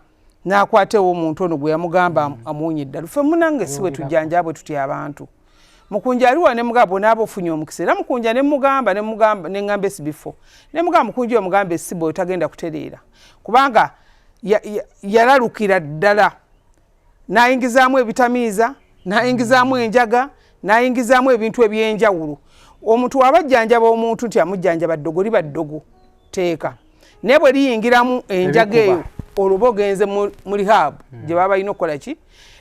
n'akwatewo omuntu ono gwe yamugamba amuwonya eddalu ffe munange si we tujjanja bwe tutya abantu mukunja aliwa ne mugamba onaaba ofunye omukisa era mukunja ne mugamba neŋŋamba SB4 ne mugamba mukunja oyo mugamba essibwa otagenda kutereera kubanga yalalukira ddala n'ayingizaamu ebitamiiza n'ayingizaamu enjaga n'ayingizaamu ebintu ebyenjawulo omuntu wabajjanjaba omuntu nti amujjanjaba ddogo liba ddogo teeka ne bwe liyingiramu enjaga eyo olubo genze mu rehab gye baba ino kola ki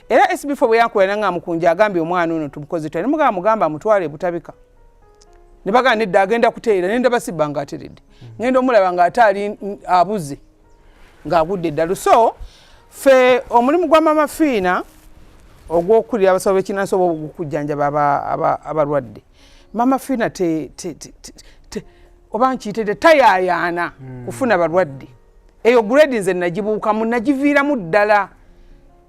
era SB4 bwe yankola nga mukunja agambye omwana ono tumukoze tani mugamba mutwale butabika ne baga nedda agenda kuteera nenda basibba nga ateredde ngenda omulaba nga atali abuze nga agudde ddalu so fe omulimu gwa mama Fina ogw'okulira abasawo b'ekinnansi oba ogw'okujjanjaba abalwadde mama Fina oba nkiyitedde tayayaana kufuna balwadde eyo grade nze nagibuukamu nagiviiramu ddala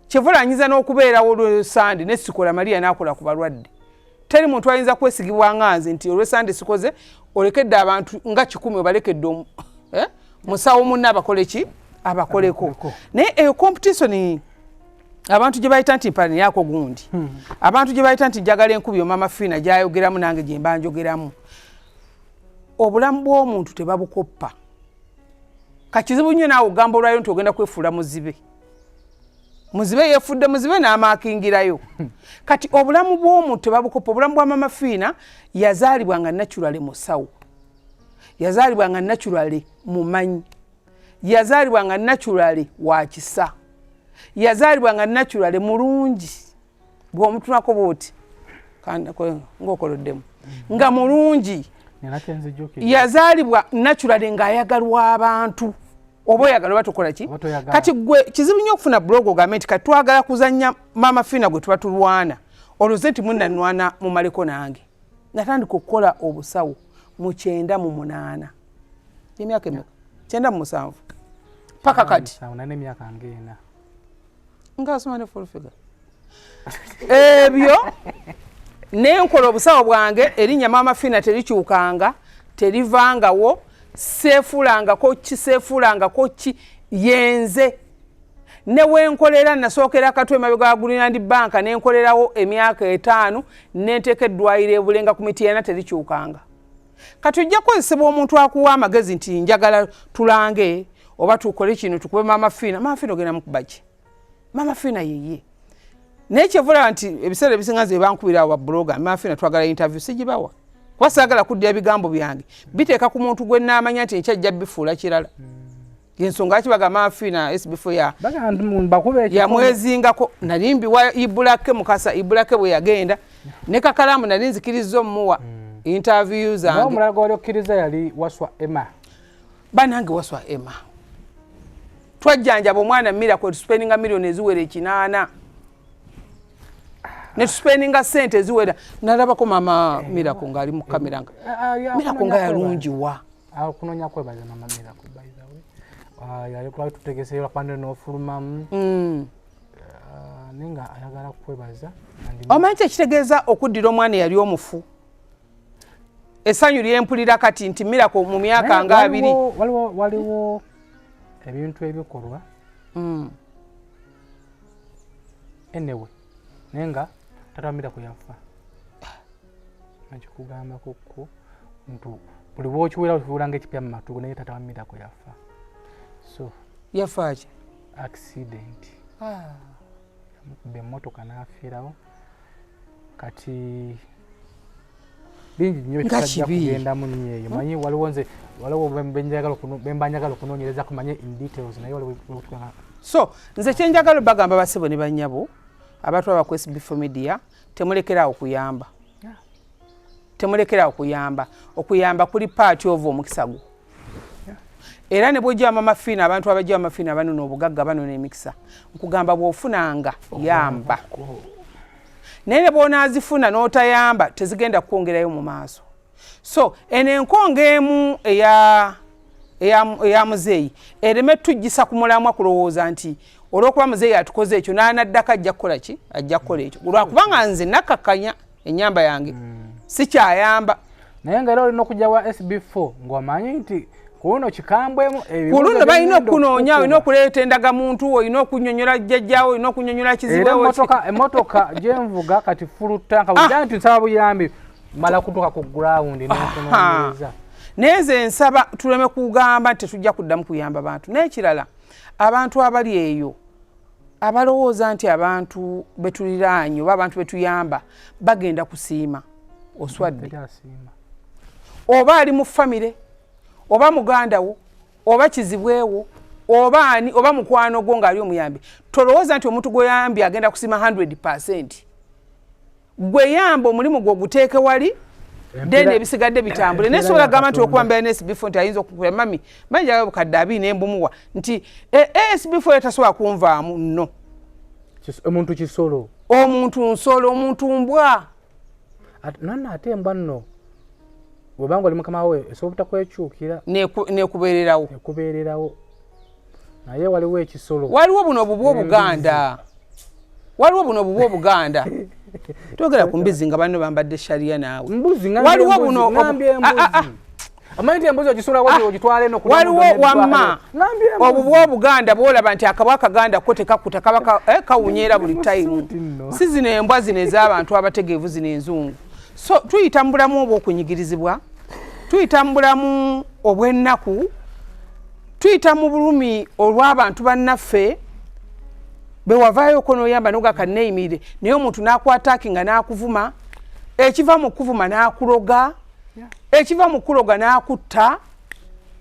kyevulanyiza n'okubeerawo olw'esande ne sikola Maria n'akola ku balwadde teri muntu ayinza kwesigibwa nga nze nti olw'esande sikoze olekedde abantu nga 10 obalekedde musawo munne abakole ki abakoleko naye eyo competition abantu gye bayita nti mpalani yako gundi abantu gye bayita nti njagala enkubi mama Fina gyayogeramu nange gye mba njogeramu obulamu bw'omuntu tebabukoppa kakizibu nnyo naawe ogamba olwayo nti ogenda kwefuula muzibe yefudde muzibe n'amaakingirayo kati obulamu bw'omuntu tebabukoppa obulamu bwa mama Fina yazaalibwa nga naturale musawo yazaalibwa nga naturale mumanyi yazaalibwa nga naturale wa kisa yazaalibwa nga naturale mulungi bw'omutunako bwoti ng'okoloddemu nga mulungi yazaalibwa naturale ng'ayagalwa abantu oba oyagala oba tukola ki kati gwe kizibu nnyo okufuna blog ogambe nti kati twagala kuzannya mama Fina gwe tuba tulwana oloze nti munnanwana mumaleko nange natandika okukola obusawo mu 98 emyaka emeka 97 paka kati ngasoma ne full figure ebyo nenkola obusawo bwange erinnya mama Fina terikyukanga terivangawo seefulangako ki yenze ne wenkolera nasookera katwe mabega wa Greenland Bank nenkolerawo emyaka 5 nenteeka eddwaliro ebulenga ku Mityana terikyukanga kati ojja kukozesebwa omuntu akuwa amagezi nti njagala tulange oba tukole kino tukube mama Fina ogenda mukubaki mama Fina yeye naye kyevula nti ebiseera ebisinga ze bankubira wa blogger mama Fina twagala interview sigibawa kwasagala kuddya ebigambo byange biteeka ku muntu gwe naamanya nti ekyajja bifuula kirala yensonga kibaga mama Fina SB4 ya mwezingako nalimbiwa ibulake mukasa ibulake bwe yagenda ne kakalamu nali nzikiriza omuwa interview zange omulaga oli okkiriza yali waswa Emma banange waswa Emma twajjanjaba omwana Miracle spendinga million eziwera 8 ne spendinga sente eziwera nalabako mama Miracle ngali mu kamera nga Miracle nga yalungiwa kunonya kwebaza mama Miracle by the way yali kwa tutegeseyo kwande no fulumamu ninga ayagala kwebaza omanyi ekitegeeza okuddira omwana yali omufu esanyu lyempulira kati nti Miracle mu myaka nga 2 waliwo ebintu ebikolwa anyway nenga tata Miracle yafa nakikugamba kuko ntu buli bwokiwera okiwulanga ekipya mu matu naye tata Miracle yafa so yafaaki accident bemmotoka n'afiirawo kati bingi nnyo bitajja kugendamu nnyo eyo manyi waliwo bembanjagala okunoonyereza kumanye in details naye waliwo so nze kyenjagala bagamba basebo ne bannyabo abatwala ku SB4 Media temulekerawo okuyamba temulekerawo okuyamba kuli part of omukisa gwo era ne bw'ojja mama Fina abantu abajja mama Fina banona obugagga banona emikisa nkugamba bw'ofunanga yamba naye ne bw'onaazifuna n'otayamba tezigenda kukwongerayo mu maaso so eno enkonga emu eya muzeeyi ereme tujjisa ku mulamwa kulowooza nti olw'okuba muzeeyi atukoze ekyo n'anaddako ajja kukola ki ajja kukola ekyo lwakubanga nze nakkakkanya ennyamba yange sikyayamba naye nga era olina okujja wa SB4 ng'omanyi nti kuno kikambwemu kuluno balina okunoonya olina okuleeta endagamuntu olina okunnyonnyola jjajjaawo olina okunnyonnyola kizibu emmotoka gyenvuga kati fulu tanka bujja nti nsaba buyambi mala kutuuka ku ground n'okunoonyereza naye nze nsaba tuleme kugamba nti tetujja kuddamu kuyamba bantu naye kirala abantu abali eyo abalowooza nti abantu betuliraanyi oba abantu betuyamba bagenda kusiima oswadde oba ali mu famire oba muganda wo oba kizibwewo oba ani oba mukwano gwo ng'ali omuyambi tolowooza nti omuntu gweyambi agenda kusima 100%. Gweyamba omulimu gwo guteeke wali then ebisigadde bitambule. Nesobola gamba nti okuwambira ne SB4 nti ayinza okukuba mami manja bukadde abiri n'embumuwa nti SB4 tasobola kunvaamu nno. Omuntu kisolo. Omuntu nsolo, omuntu mbwa. Nana ate mbwa nno. Bw'obanga oli mukama we esobola kwekyukira n'ekubeererawo. Ekubeererawo. Naye waliwo ekisolo. Waliwo buno obubwo Buganda. Waliwo buno obubwo Buganda. Togera ku mbizi nga banno bambadde sharia naawe. Waliwo buno amanyi embuzi ogisula wali ogitwala eno kulya. Waliwo wamma obubwo Buganda bwolaba nti akabwa Kaganda ko tekakuta kabaka kawunyera buli time. Si zino embwa zino ez'abantu abategeevu zino enzungu. So tuyita mu bulamu obw'okunyigirizibwa, tuyita mu bulamu obw'ennaku, tuyita mu bulumi olw'abantu bannaffe bewavaayo ko n'oyamba n'ogaka neeyimire naye omuntu n'akwataakinga n'akuvuma, ekiva mu kuvuma n'akuloga, ekiva mu kuloga n'akutta,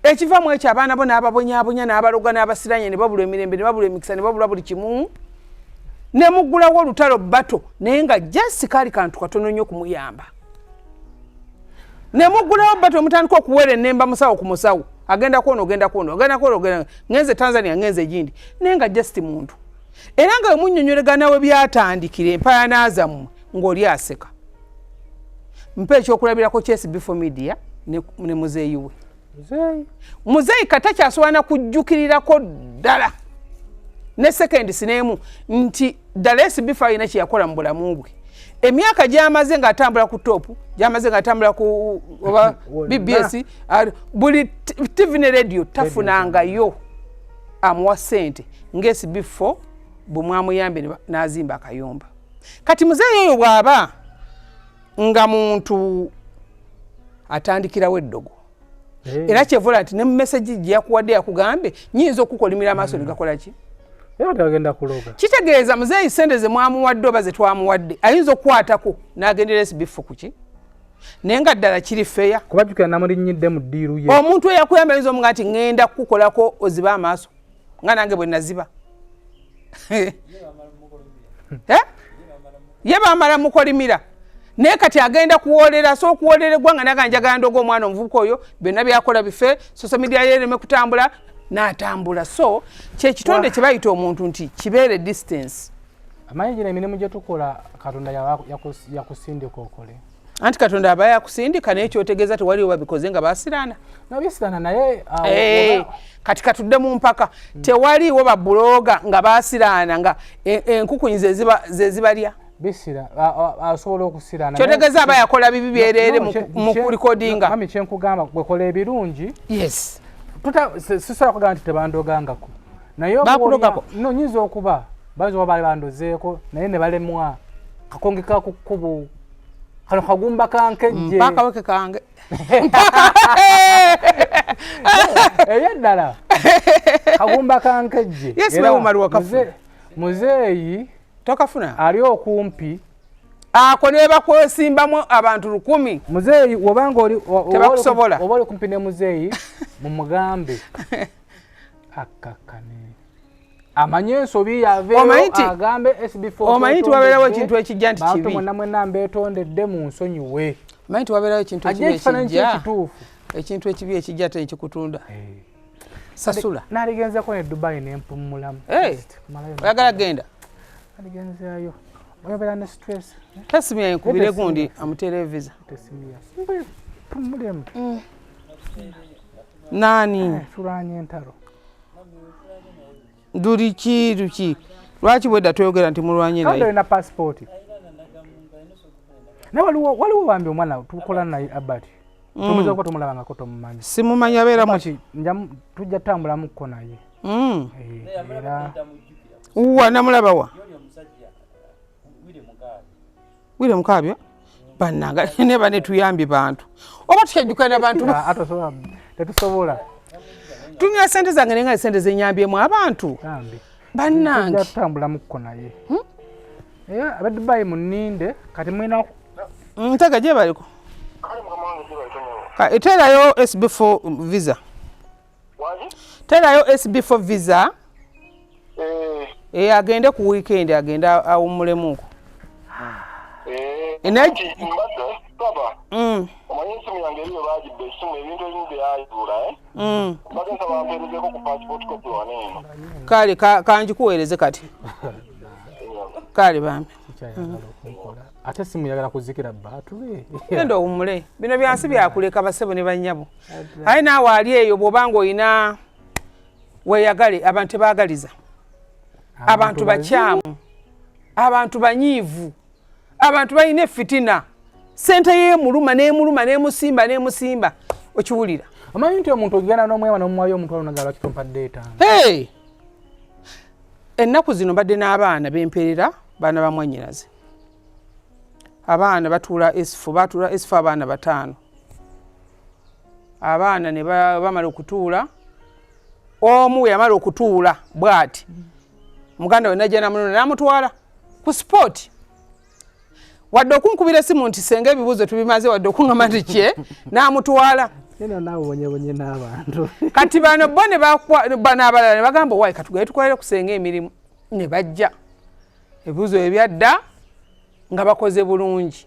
ekiva mu ekyo abaana bo n'ababonyaabonya n'abaloga n'abasiranye ne babula emirembe ne babula emikisa ne babula buli kimu ne muggulawo olutalo bato naye nga jasi kaali kantu katono nnyo kumuyamba. Ne muggulawo bato omutandika okuweera ennemba musawo ku musawo agenda kwono ogenda kwono ogenda kwono ogenda ngenze Tanzania ngenze egindi naye nga just muntu. Era nga wemunnyonnyolegana we byatandikira empayana zammwe ng'oli aseka. Mpa ekyokulabirako SB4 Media ne muzeeyi we. Muzeeyi kata kyasobola kujjukirirako ddala ne sekendi sinemu nti ddala SB4 alina kye yakola mu bulamu bwe. Emyaka gy'amaze ng'atambula ku topu, gy'amaze ng'atambula ku BBS, buli TV ne radio tafunangayo amuwa ssente ng'SB4 bw'amuyambye n'azimba akayumba. Kati muzeeyi oyo bw'aba nga muntu atandikirawo eddogo. Era kyevula nti ne mu message gye yakuwadde yakugambe nyinza okukolimira amaaso ne gakola ki? Agenda kuloga. Kitegeeza muzeeyi ssente ze mwamuwadde oba ze twamuwadde ayinza okukwatako n'agendera SB4 kuki? Naye nga ddala kiri feya. Kubajjukira namulinnyidde mu ddiiru ye. Omuntu eyakuyamba ayinza omuga nti ŋŋenda kukukolako oziba amaaso nga nange bwe naziba. Ye baamala mukolimira. Naye kati agenda kuwoolera so okuwoolera eggwanga naga njagala ndoga omwana omuvubuka oyo byonna byakola bife social media yereme kutambula n'atambula. So kyekitonde kye bayita omuntu nti kibeere distance. Amanyi gino emirimu gye tukola Katonda yakusindika okole. Anti Katonda aba yakusindika naye kyotegeeza tewaliwo babikoze nga basiraana. Nabisiraana naye kati katudde mu mpaka tewaliwo babuloga nga basiraana nga enkukunyi ze zibalya. Bisira asobola okusiraana. Kyotegeeza aba yakola bibi byerere mu recordinga. Mami kyenkugamba gwekola ebirungi. Yes. Sisobola kugamba nti tebandogangako. Naye bakulogako. No nyinza okuba bazo baali bandozeeko naye ne balemwa kakonge ka ku kkubo. Kano kagumba kankejje. Mpaka weke kange. Eyeddala. Kagumba kankejje. Yes, wewe maruwa kafu. Muzeeyi tokafuna ali okumpi ako ne bakwesimbamu abantu 10. Muzeeyi wobanga oli tebakusobola oba oli kumpi ne muzeeyi mumugambe akakane amanye ensobi yaveeyo agambe SB4 omanyi wabeerawo ekintu ekijja nti kibi bantu mwena mwena mbeetondedde mu nsonyiwe omanyi wabeerawo ekintu ekijja ekintu ekibi ekijja tekikutunda sasula naligenzeko ne Dubai n'empumulamu oyagala genda aligenzayo oyobera ne stress tasimya enkubire gundi amutere visa tasimya simbe pumulemu nani suranye entaro duki lwaki bwedda toyogera nti mulwanye naye kandi na passport ne waliwo bambi omwana tukola naye abati tumuze ko tumulabanga ko tomumanyi simumanyi abeera muki tujja tambula mukko naye era uwa namulaba wa wile mukabyo bannanga ne bane tuyambye bantu oba tukyajjukana bantu atosobola tetusobola tunya sente zange nenga sente zenyambyemu abantu bannange tutambula mukko naye aba Dubai muninde kati mwina ntega gye baliko eterayo SB4 visa Terayo SB4 visa. Agende ku weekend agenda awumulemuko. Mbadde baba. Omanyi simu yange eriyo baagibba essimu ebintu ebimu byayibula bagenda bampeerezeko ku passport copy waneeno. Kale kanjikuweereze kati. Kale bambi. Ate simu yagala kuzikira batule. Genda owumule. Bino byansi byakuleka basebo ne bannyabo. Aye naawe ali eyo bw'obanga oyina weeyagale abantu baagaliza. Abantu bakyamu. Abantu banyiivu. Abantu balina fitina. Sente y'emuluma n'emusimba okiwulira. Amanyi nti omuntu ogenda n'omwewa n'omuwayo omuntu alonagala kitompa data. Ennaku zino badde n'abaana b'emperera baana ba mwannyinaze. Abaana batuula S4 abaana 5. Abaana ne bamala okutuula. Omu yamala okutuula bw'ati. Muganda we najja n'amutwala ku sport. Wadde okunkubira essimu nti senga ebibuuzo tubimaze wadde okuŋŋamba nti kye n'amutwala. Naawe bonye n'abantu. Kati bano bo ne bano abalala ne bagamba waayi katugende tukolere kusenga emirimu. Ne bajja. Ebibuuzo ebyadda nga bakoze bulungi.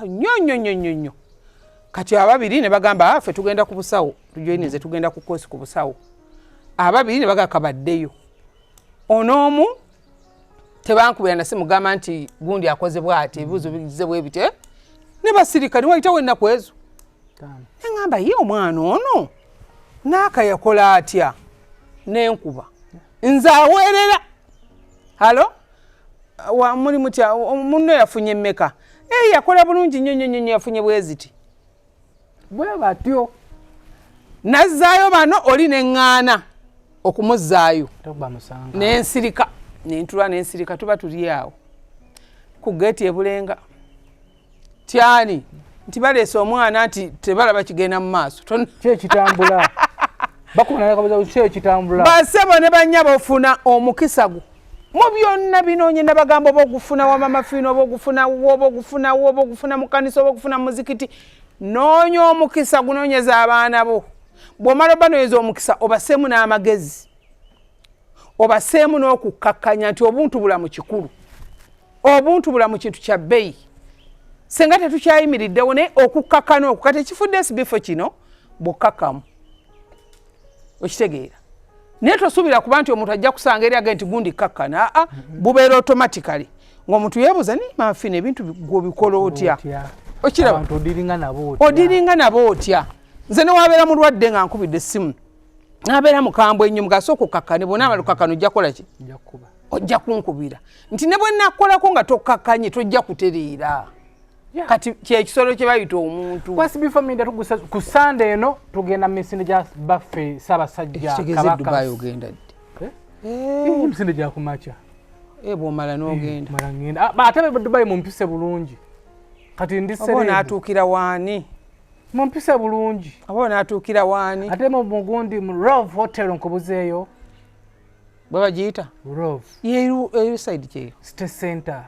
Nnyo. Kati ababiri ne bagamba ffe tugenda ku busawo. Tujoyinize tugenda ku koosi ku busawo. Ababiri ne bagaka baddeyo. Onoomu tebankubira na simu gamba nti gundi akoze bw'ati ebibuuzo bigize bwe bite. Ne basirika ne wayitawo ennaku ezo. Ngamba ye omwana ono naaka yakola atya n'enkuba. Nze aweerera. Halo? Muri mutya munno yafunye mmeka? Yakola bulungi nnyo yafunye bweziti. Bwe batyo. Nazzaayo bano oli n'eŋŋaana okumuzzaayo. Musanga. N'ensirika. N'entula n'ensirika tuba tuli awo. Ku geeti ebulenga. Tyani. Nti baleese omwana nti tebalaba kigenda mu maaso. Kyekitambula. Bakuna yakabuza kyekitambula. Basebo ne bannyabo ofuna omukisa gwo. Mu byonna binoonye nabagamba oba ogufuna wa mama Fina oba ogufuna mu kkanisa oba ogufuna mu muzikiti. Noonya omukisa gunoonyeza abaana bo. Bw'omala banoonyeza omukisa obaseemu n'amagezi. Obaseemu n'okukkakkanya nti obuntu bulamu kikulu. Obuntu bulamu kintu kya bbeeyi. Senga tetukyayimiriddewo ne okukkakana okwo kati ekifudde SB4 kino bukkakkamu. Okitegeera. Naye tosuubira kuba nti omuntu ajja kusanga eri agenti gundi kkakkana. Bubeera automatically. Ng'omuntu yeebuuza ni Fina ebintu gw'obikola otya. Okiraba? Odiringa nabo otya. Nze ne wabeera mulwadde nga nkubidde essimu. Nabeera mukambwe ennyo mugaso okukkakkane bw'onaamala okukkakkana ojja kukola ki? Ojja kunkubira. Nti ne bwe nnakukolako nga tokkakkanye tojja kutereera. Kati kyekisolo kye bayita omuntu. Kwa SB4 Media tugusa ku Sunday eno tugenda misinde gya baffe Ssaabasajja Kabaka. Dubai ogenda ddi? Misinde gya kumacha. Bw'omala n'ogenda. Mala ngenda. Ate Dubai mumpise bulungi. Kati ndi serebu. Abona atuukira waani? Mumpise bulungi. Abona atuukira waani? Ate mu mugundi mu Rove Hotel nkubuzeeyo. Bwe bagiyita? Rove. Yeru side kyeyo? State Center.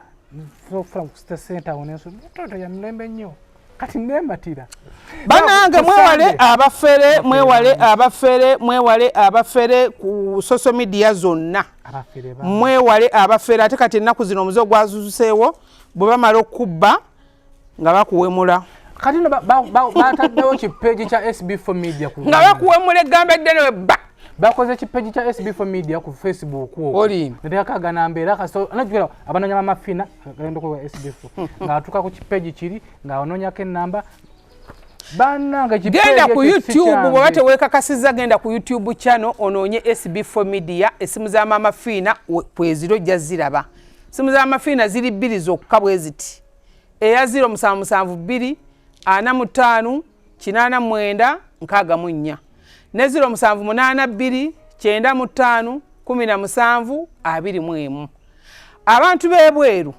From State Center oneso. Toto ya mlembe nnyo. Kati nembatira. Banange mwewale abafere ku social media zonna. Mwewale abafere ate kati ennaku zino omuze gwazuzuseewo bwe bamala okubba nga bakuwemula. Kati no bataddewo kipeegi kya SB4 Media ku. Nga bakuwemula eggambo eddene webba. Bakoze kipeegi kya SB4 Media ku Facebook wo. Oli. Ndekaga nambeera kaso anajira abananya mama Fina gendo ku SB4. Nga atuka ku kipeegi kiri nga ononyako enamba. Bananga kipeegi genda ku YouTube bwe bateweekakasiza genda ku YouTube channel ononye SB4 Media esimu za mama Fina kweziro jja ziraba. Esimu za mama Fina ziri 2 zokka bweziti. Eya 0772 45 89 64 ne 0782 95 17 21. Abantu b'ebweru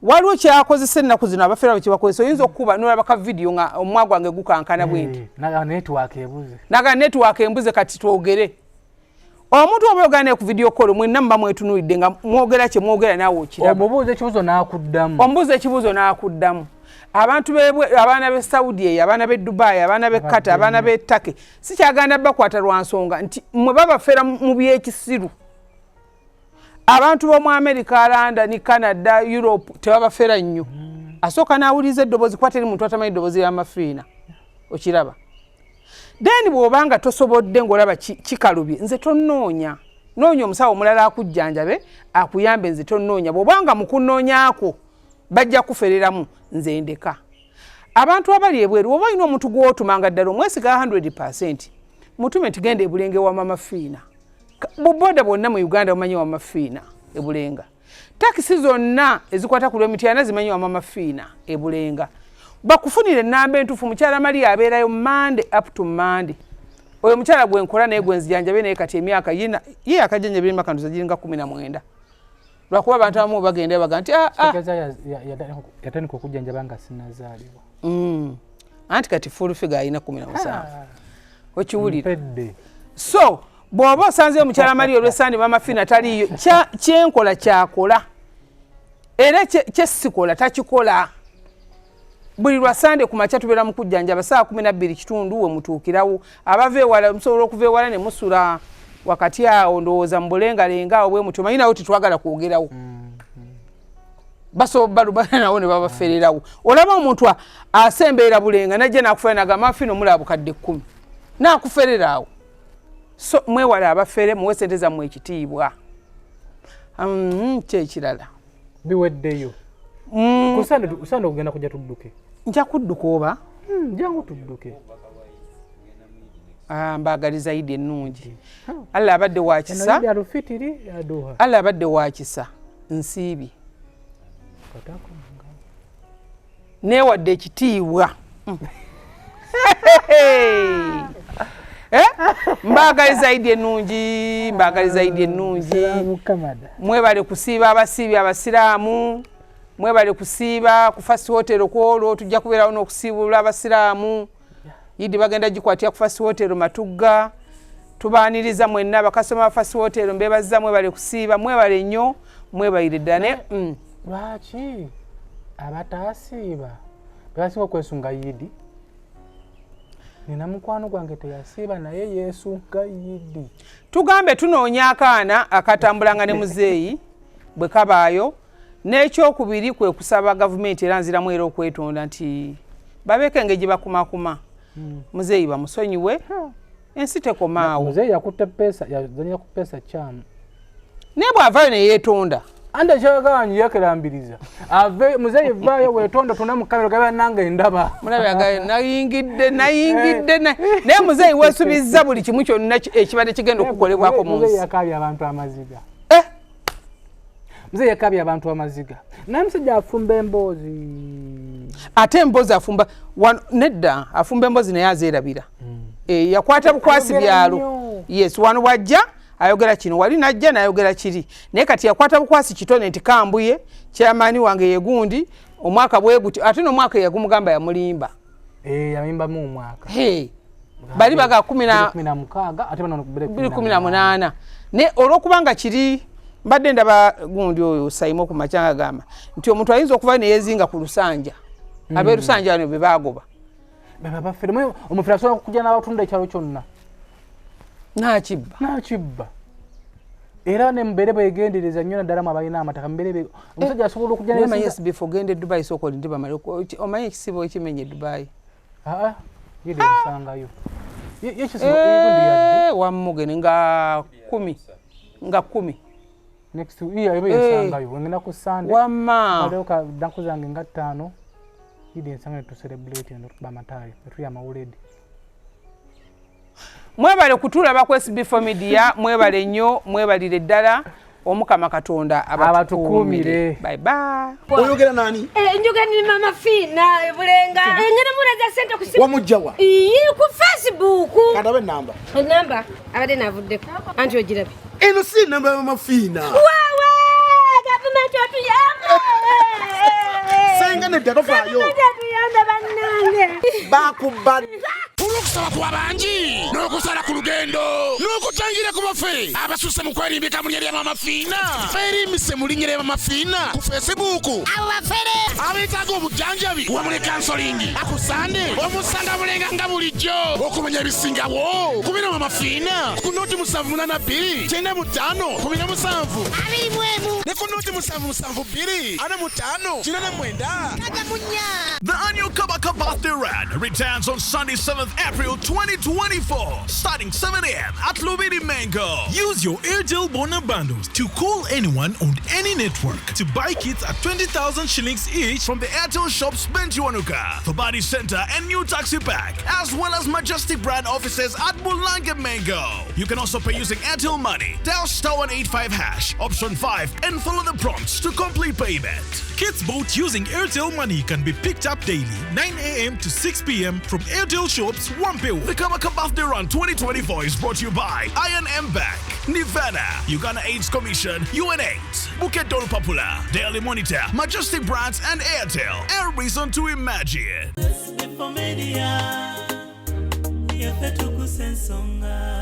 waliwo kyakozesa ennaku zino abafera bekibakozesa oyinza okuba n'olaba ka video nga omwa gwange gukankana bwenti. Naga network embuze kati twogere. Omuntu obogane ku video call mwe namba mwetunulidde nga mwogera kye mwogera naawe okiraba. Omubuuze ekibuzo n'akuddamu. Omubuuze ekibuzo n'akuddamu. abantu bebwe abaana be Saudi abaana be Dubai abaana be Qatar abaana be Turkey sikyaganda bakwata lwansonga nti mwe babafera mu byekisiru abantu bo mu America London Canada Europe tebabafera nnyo asoka nawulize eddobozi kwateri muntu atamanyi eddobozi y'amafiina okiraba then bw'obanga tosobodde ng'olaba kikalubye nze tonnoonya noonya omusawo omulala akujjanjabe akuyambe nze tonnoonya bw'obanga mu kunnoonyaako bajja kufereramu nze ndeka abantu abali ebweru oba olina omuntu gw'otumanga ddala omwesiga 100% mutume ntigenda Ebulenge wa mama Fina boboda bonna mu Uganda omanyi wa mama Fina Ebulenga takisi zonna ezikwata ku lw'emityana zimanyi wa mama Fina Ebulenga bakufunire namba entufu mukyala Maria abeerayo Monday up to Monday oyo mukyala gwenkola naye gwenzijanjabe naye kati emyaka ye akajanjabe emyaka ndoza giringa 19 lwakuba abantu abamu bagenda baga nti yatandika okujjanjaba nga sinazaalibwa anti kati full figure ayina 17 okiwulira so bw'oba osanze omukyala Maria olw'esande mama Fina taliyo kyenkola kyakola era kyesikola takikola buli lwa Sande ku makya tubeera mu kujjanjaba saa 12 kitundu we mutuukirawo abava ewala musobola okuva ewala ne musula wakati awo ndowooza mu bulengalenga awo bwe mutyo manyi nawo tetwagala kwogerawo basobbalubana nawo ne babafererawo olaba omuntu asembeera Bulenga najja nakufera nagamba Fina omulaba bukadde 10 nakufereraawo so mwewala abafere muwe sente zammwe ekitiibwa kyekirala biweddeyo kusande kugenda kujja tudduke nja kudduka oba jangu tudduke mbagaliza Idi ennungi Allah abadde wakisa Allah abadde wakisa nsiibi newadde ekitiibwa mbagaliza Idi ennungi mbagaliza Idi ennungi mwebale kusiiba abasiibi abasiraamu mwebale kusiiba ku First Hotel kwolwo tujja kubeerawo n'okusiibula abasiraamu Idi bagenda gikwatira ku First Hotel Matugga tubaaniriza mwenna bakasoma ba First Hotel mbebazza mwebale kusiiba mwebale nnyo mwebayire ddane lwaki abataasiiba bebasinga okwesunga Idi nina mukwano gwange teyasiiba naye yeesunga Idi tugambe tunoonya akaana akatambulanga ne muzeeyi bwe kabaayo n'ekyokubiri kwe kusaba gavumenti era nziramu era okwetonda nti babeeko engeri bakumakuma muzeeyi bamusonyiwe ensi tekomaawo muzeeyi yakutte pesa yazanya ku pesa kyamu naye bw'avaayo ne yeetonda ande kyagawanyi yekerambiriza ave muzeeyi vaayo weetonda tuna mu kamera gaba nange ndaba mulabe agayo nayingidde naye muzeeyi weesubizza buli kimu kyonna ekibadde kigenda okukolebwako mu nsi muzeeyi yakabya abantu amaziga muzeeyi yakabya abantu amaziga naye musajja afumba emboozi ate emboozi afumba nedda afumba emboozi naye azeerabira yakwata bukwasi byalo yes wano bwajja ayogera kino wali najja nayogera kiri naye kati yakwata bukwasi kitone nti kambuye kyamaani wange yegundi omwaka bweguti ate n'omwaka yagumugamba yamulimba yamimba mu mwaka bali baga 16 ate bano 18 ne olwokubanga kiri mbadde ndaba gundi oyo Saimo ku machanga gamba nti omuntu ayinza okuva ne yezinga ku Lusanja abe Lusanja ne bebagoba baba fere omufira so kujja n'abatunda ekyalo kyonna nakibba era ne mbere begendereza nnyo naddala abalina amataka mbere omusajja asobola okujja ne SB4 gende Dubai soko ndiba maloko omanyi ekisibo ekimenye Dubai yide nsangayo yekisibo egundi yadde wamugene nga 10 next year ibe nsangayo ngena ku Sunday wama baloka dakuzange nga 5 yide nsanga to celebrate ndo ba matayo tuya mauledi mwebale kutulaba ku SB4 Media mwebale nnyo mwebalire ddala omukama Katonda abatukumire bye bye oyogera nani njoga ni mama Fina Bulenga ngene muraza sente kusimu wamujjawa ku Facebook kadabe namba abade navuddeko anti ogirabe eno si namba ya mama Fina wawe gavumenti otuyamba senga ne dado fayo tuyamba bannange bakubba n'okusaba kwa bangi n'okusala ku lugendo n'okutangira ku bafe abasusse mu kwerimbika mu linnya lya Mama Fina beerimbise mu linnya lya Mama Fina ku Facebook abo bafere abeetaaga obujjanjabi wamu ne kansolingi akusaande omusanga bulenga nga bulijjo okumanya ebisingawo ku Bino Mama Fina ku noti 782 95 17 ne ku noti 772 45 89 The annual Kabaka Birthday Run returns on Sunday, 7th April 2024, starting 7 a.m. at Lubidi Mango. Use your Airtel Bona bundles to call anyone on any network to buy kits at 20,000 shillings each from the Airtel shops Bentuanuka, Fabadi Center and New Taxi Pack, as well as Majestic brand offices at Mulanga Mango. You can also pay using Airtel Money. Dial *185# option 5 and follow the prompts to complete payment. Kits bought using Airtel Money can be picked up daily, 9 a.m. to 6 p.m. from Airtel shops Wampeo. The Kabaka Birthday Run 2024 is brought to you by INM Bank, Nivana, Uganda AIDS Commission, UNAIDS, Bukit Dolu Popular, Daily Monitor, Majestic Brands and Airtel. A reason to imagine. SB4 Media, Tuggussa Enssonga.